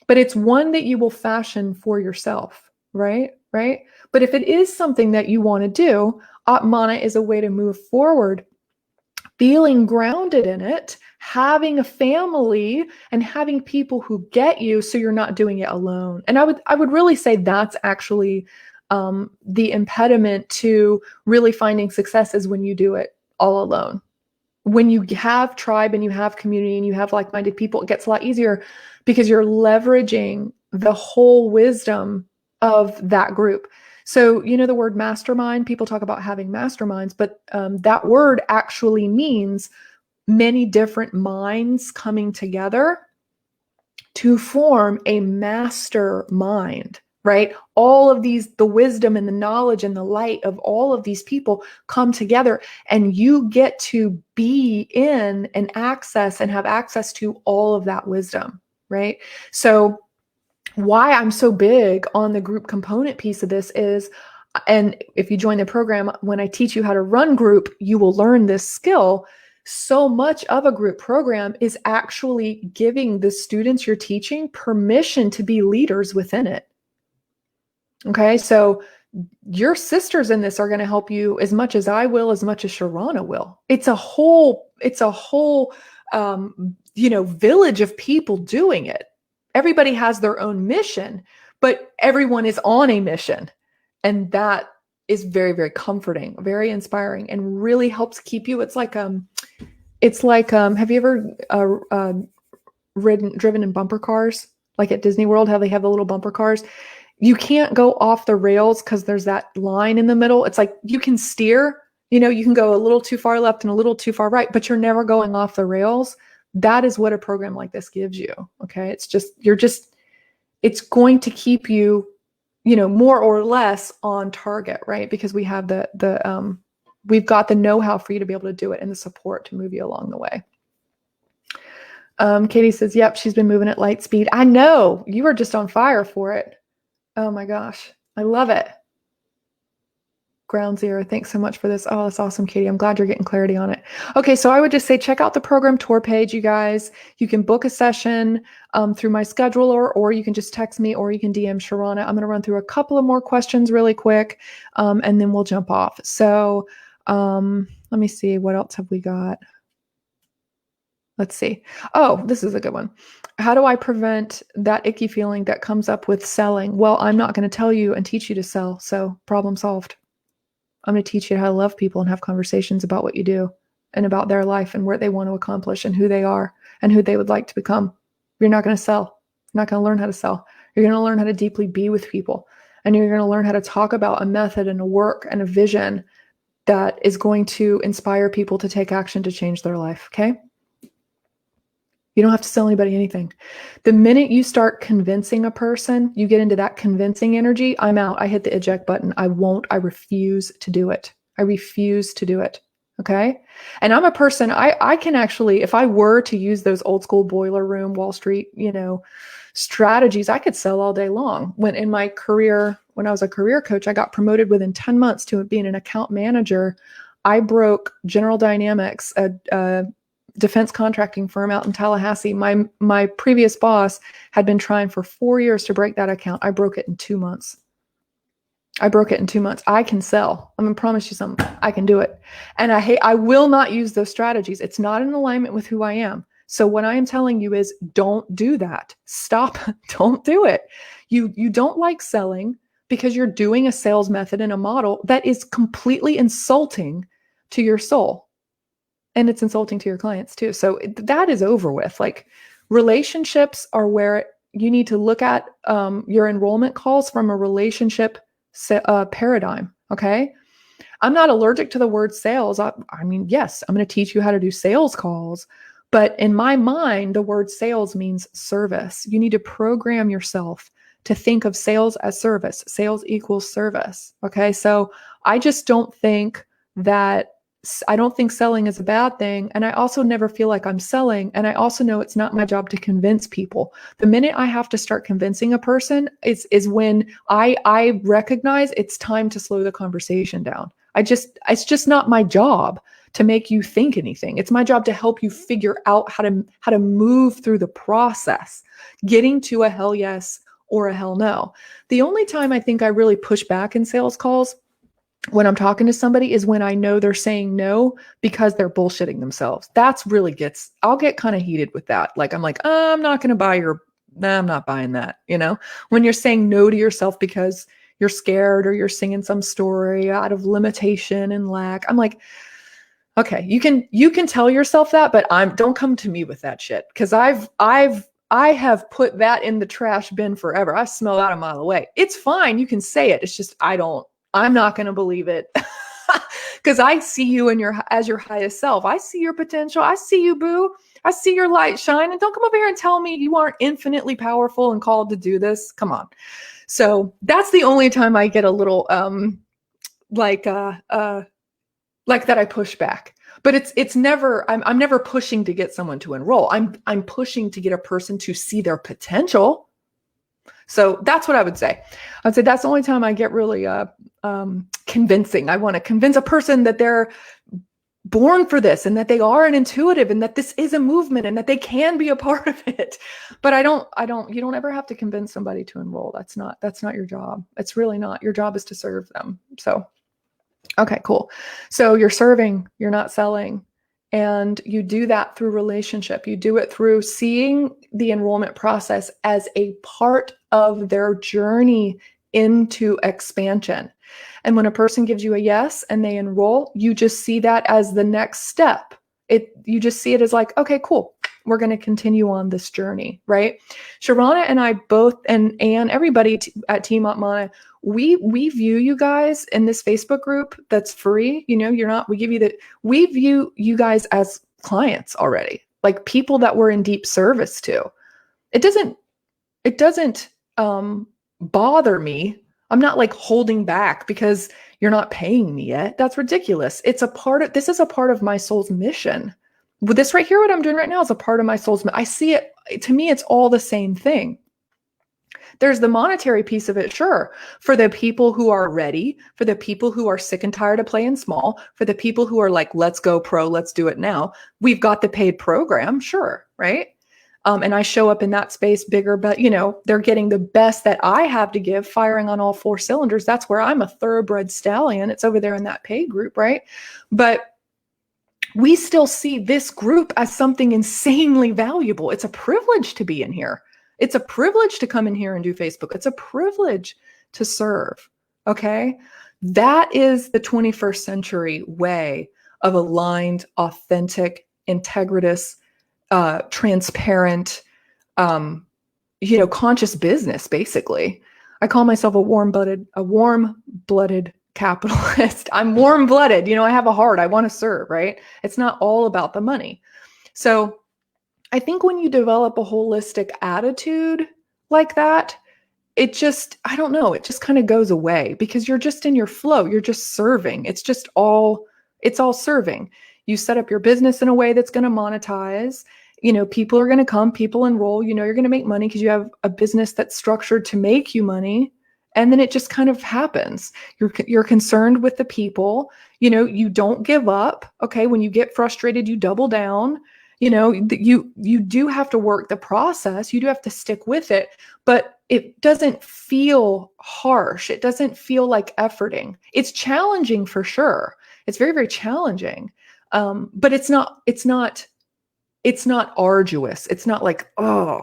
But it's one that you will fashion for yourself, right? Right? But if it is something that you want to do, Atmana is a way to move forward, feeling grounded in it, having a family and having people who get you so you're not doing it alone. And I would really say that's actually the impediment to really finding success is when you do it all alone. When you have tribe and you have community and you have like-minded people, it gets a lot easier because you're leveraging the whole wisdom of that group. So, the word mastermind, people talk about having masterminds, but that word actually means many different minds coming together to form a mastermind. Right? All of these, the wisdom and the knowledge and the light of all of these people come together, and you get to be in and access and have access to all of that wisdom, right? So why I'm so big on the group component piece of this is, and if you join the program, when I teach you how to run group, you will learn this skill. So much of a group program is actually giving the students you're teaching permission to be leaders within it. Okay, so your sisters in this are going to help you as much as I will, as much as Sharana will. It's a whole village of people doing it. Everybody has their own mission, but everyone is on a mission. And that is very, very comforting, very inspiring, and really helps keep you. It's like, have you ever driven in bumper cars? Like at Disney World, how they have the little bumper cars? You can't go off the rails because there's that line in the middle. It's like you can steer, you can go a little too far left and a little too far right, but you're never going off the rails. That is what a program like this gives you. Okay. It's going to keep you, more or less on target, right? Because we have we've got the know-how for you to be able to do it and the support to move you along the way. Katie says, yep, she's been moving at light speed. I know you were just on fire for it. Oh my gosh. I love it. Ground Zero. Thanks so much for this. Oh, that's awesome, Katie. I'm glad you're getting clarity on it. Okay. So I would just say, check out the program tour page, you guys. You can book a session through my scheduler, or you can just text me, or you can DM Sharana. I'm going to run through a couple of more questions really quick, and then we'll jump off. So let me see. What else have we got? Let's see. Oh, this is a good one. How do I prevent that icky feeling that comes up with selling? Well, I'm not going to tell you and teach you to sell. So problem solved. I'm going to teach you how to love people and have conversations about what you do and about their life and where they want to accomplish and who they are and who they would like to become. You're not going to sell. You're not going to learn how to sell. You're going to learn how to deeply be with people. And you're going to learn how to talk about a method and a work and a vision that is going to inspire people to take action to change their life. Okay? You don't have to sell anybody anything. The minute you start convincing a person, you get into that convincing energy, I'm out. I hit the eject button. I refuse to do it. I refuse to do it. Okay. And I'm a person, I can actually, if I were to use those old school boiler room, Wall Street, strategies, I could sell all day long. When in my career, when I was a career coach, I got promoted within 10 months to being an account manager. I broke General Dynamics, a defense contracting firm out in Tallahassee. My previous boss had been trying for 4 years to break that account. I broke it in 2 months. I can sell. I'm gonna promise you something. I can do it. And I will not use those strategies. It's not in alignment with who I am. So what I am telling you is don't do that. Stop. Don't do it. You don't like selling because you're doing a sales method and a model that is completely insulting to your soul. And it's insulting to your clients too. So that is over with. Like, relationships are where you need to look at your enrollment calls from a relationship paradigm. Okay. I'm not allergic to the word sales. I mean, yes, I'm going to teach you how to do sales calls. But in my mind, the word sales means service. You need to program yourself to think of sales as service. Sales equals service. Okay. So I just don't think that I don't think selling is a bad thing. And I also never feel like I'm selling. And I also know it's not my job to convince people. The minute I have to start convincing a person is when I recognize it's time to slow the conversation down. It's just not my job to make you think anything. It's my job to help you figure out how to move through the process, getting to a hell yes or a hell no. The only time I think I really push back in sales calls when I'm talking to somebody is when I know they're saying no because they're bullshitting themselves. I'll get kind of heated with that. Like, I'm like, I'm not going to I'm not buying that. When you're saying no to yourself because you're scared or you're singing some story out of limitation and lack. I'm like, okay, you can tell yourself that, but don't come to me with that shit. Cause I have put that in the trash bin forever. I smell that a mile away. It's fine. You can say it. It's just, I'm not going to believe it because I see you as your highest self. I see your potential. I see you, boo. I see your light shine. And don't come over here and tell me you aren't infinitely powerful and called to do this. Come on. So that's the only time I get a little like that I push back. But it's never. I'm never pushing to get someone to enroll. I'm pushing to get a person to see their potential. So that's what I would say. I'd say that's the only time I get really convincing. I want to convince a person that they're born for this and that they are an intuitive and that this is a movement and that they can be a part of it. But you don't ever have to convince somebody to enroll. That's not your job. It's really not. Your job is to serve them. So, okay, cool. So you're serving, you're not selling. And you do that through relationship. You do it through seeing the enrollment process as a part of their journey into expansion. And when a person gives you a yes and they enroll, you just see that as the next step. You just see it as like, okay, cool. We're going to continue on this journey, right? Sharana and I both, and everybody at Team Atmana, we view you guys in this Facebook group that's free. We view you guys as clients already, like people that we're in deep service to. It doesn't bother me. I'm not like holding back because you're not paying me yet. That's ridiculous. This is a part of my soul's mission. With this right here, what I'm doing right now is a part of my soul's mission. I see it, to me, it's all the same thing. There's the monetary piece of it, sure, for the people who are ready, for the people who are sick and tired of playing small, for the people who are like, let's go pro, let's do it now. We've got the paid program, sure, right? And I show up in that space bigger, but they're getting the best that I have to give, firing on all 4 cylinders. That's where I'm a thoroughbred stallion. It's over there in that paid group, right? But we still see this group as something insanely valuable. It's a privilege to be in here. It's a privilege to come in here and do Facebook. It's a privilege to serve. Okay. That is the 21st century way of aligned, authentic, integritous, transparent, conscious business, basically. I call myself a warm-blooded capitalist. I'm warm-blooded. I have a heart. I want to serve, right? It's not all about the money. So I think when you develop a holistic attitude like that, it just, I don't know, it just kind of goes away because you're just in your flow. You're just serving. It's all serving. You set up your business in a way that's going to monetize. People are going to come, people enroll, you're going to make money because you have a business that's structured to make you money. And then it just kind of happens. You're concerned with the people, you don't give up. Okay. When you get frustrated, you double down. You do have to work the process. You do have to stick with it, but it doesn't feel harsh. It doesn't feel like efforting. It's challenging for sure. It's very, very challenging. But it's not arduous. It's not like, oh,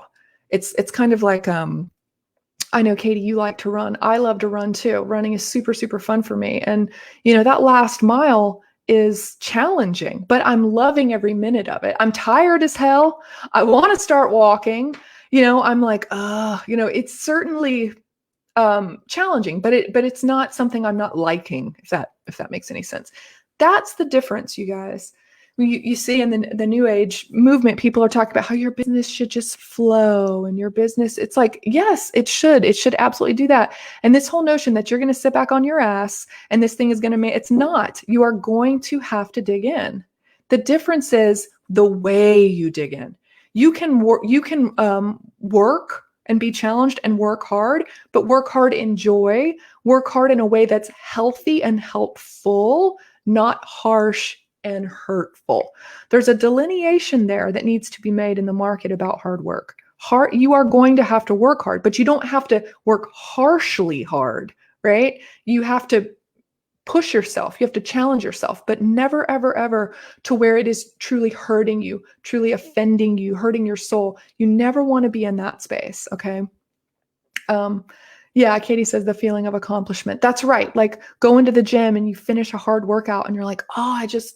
it's kind of like, I know, Katie, you like to run. I love to run too. Running is super, super fun for me. And, that last mile is challenging, but I'm loving every minute of it. I'm tired as hell. I want to start walking. I'm like, it's certainly challenging, but it's not something I'm not liking, if that makes any sense. That's the difference, you guys. You see in the new age movement, people are talking about how your business should just flow, and your business, it's like, yes, it should absolutely do that. And this whole notion that you're going to sit back on your ass and this thing is going to make, it's not. You are going to have to dig in. The difference is the way you dig in. You can work and be challenged and work hard, but work hard in joy, work hard in a way that's healthy and helpful, not harsh and hurtful. There's a delineation there that needs to be made in the market about hard work. You are going to have to work hard, but you don't have to work harshly hard, right? You have to push yourself. You have to challenge yourself, but never, ever, ever to where it is truly hurting you, truly offending you, hurting your soul. You never want to be in that space. Okay. Yeah, Katie says the feeling of accomplishment. That's right. Like go into the gym and you finish a hard workout and you're like, oh, I just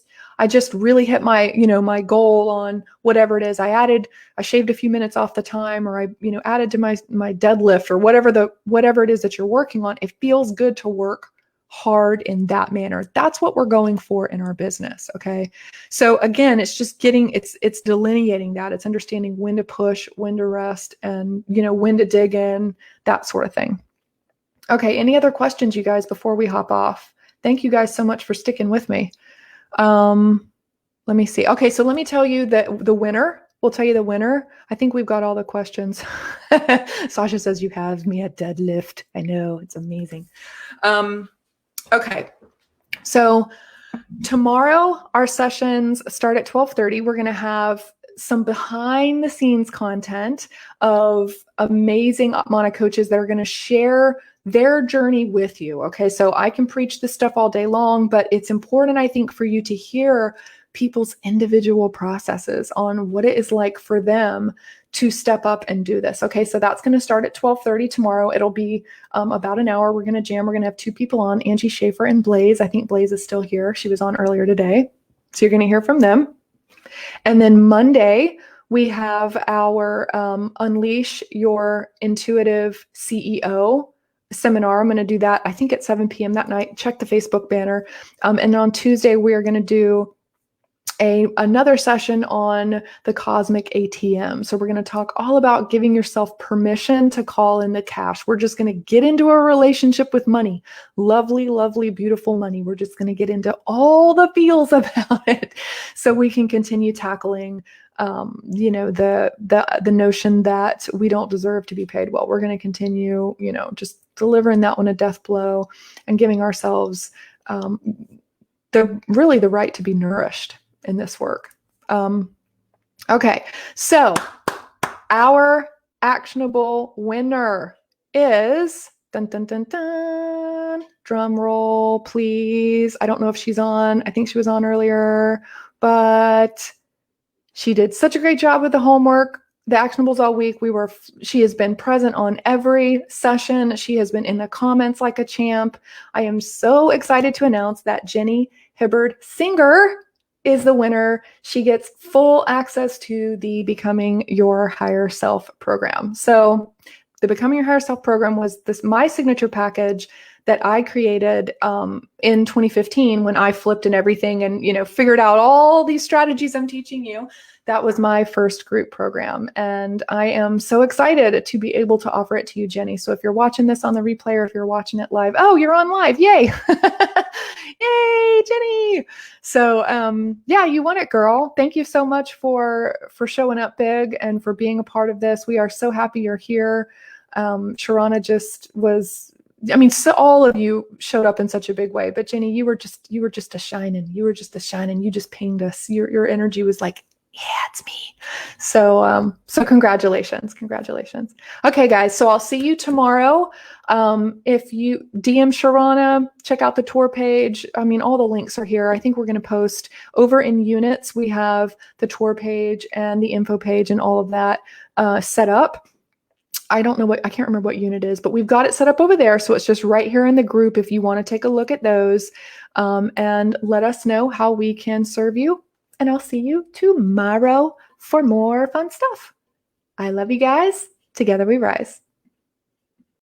really hit my, my goal on whatever it is. I shaved a few minutes off the time, or I, added to my deadlift, or whatever it is that you're working on. It feels good to work hard in that manner. That's what we're going for in our business. Okay. So again, it's just it's delineating that. It's understanding when to push, when to rest, and, when to dig in, that sort of thing. Okay. Any other questions, you guys, before we hop off? Thank you guys so much for sticking with me. Let me see. Okay. So let me tell you the winner. We'll tell you the winner. I think we've got all the questions. Sasha says you have me at deadlift. I know, it's amazing. Okay. So tomorrow our sessions start at 12:30. We're going to have some behind the scenes content of amazing Mana coaches that are going to share their journey with you. Okay. So I can preach this stuff all day long, but it's important, I think, for you to hear people's individual processes on what it is like for them to step up and do this. Okay. So that's going to start at 12:30 tomorrow. It'll be about an hour. We're going to jam. We're going to have two people on, Angie Schaefer and Blaze. I think Blaze is still here. She was on earlier today. So you're going to hear from them. And then Monday, we have our Unleash Your Intuitive CEO seminar. I'm going to do that, I think, at 7 p.m. that night. Check the Facebook banner. And on Tuesday, we are going to do another session on the cosmic ATM. So we're going to talk all about giving yourself permission to call in the cash. We're just going to get into a relationship with money. Lovely, lovely, beautiful money. We're just going to get into all the feels about it so we can continue tackling the notion that we don't deserve to be paid well. We're going to continue, just delivering that one a death blow and giving ourselves the right to be nourished in this work. Okay, so our actionable winner is, dun, dun, dun, dun, drum roll, please. I don't know if she's on. I think she was on earlier, but she did such a great job with the homework, the actionables all week. She has been present on every session. She has been in the comments like a champ. I am so excited to announce that Jenny Hibbard Singer is the winner. She gets full access to the Becoming Your Higher Self program. So the Becoming Your Higher Self program was my signature package that I created in 2015 when I flipped and everything and, figured out all these strategies I'm teaching you. That was my first group program. And I am so excited to be able to offer it to you, Jenny. So if you're watching this on the replay or if you're watching it live, oh, you're on live. Yay. Yay, Jenny. So yeah, you won it, girl. Thank you so much for showing up big and for being a part of this. We are so happy you're here. Sharana just was, so all of you showed up in such a big way, but Jenny, you were just a shining. You were just a shining. You just pinged us. Your energy was like, yeah, it's me. So congratulations. Okay, guys. So I'll see you tomorrow. If you DM Sharana, check out the tour page. All the links are here. I think we're going to post over in units. We have the tour page and the info page and all of that set up. I can't remember what unit is, but we've got it set up over there. So it's just right here in the group if you want to take a look at those and let us know how we can serve you. And I'll see you tomorrow for more fun stuff. I love you guys. Together we rise.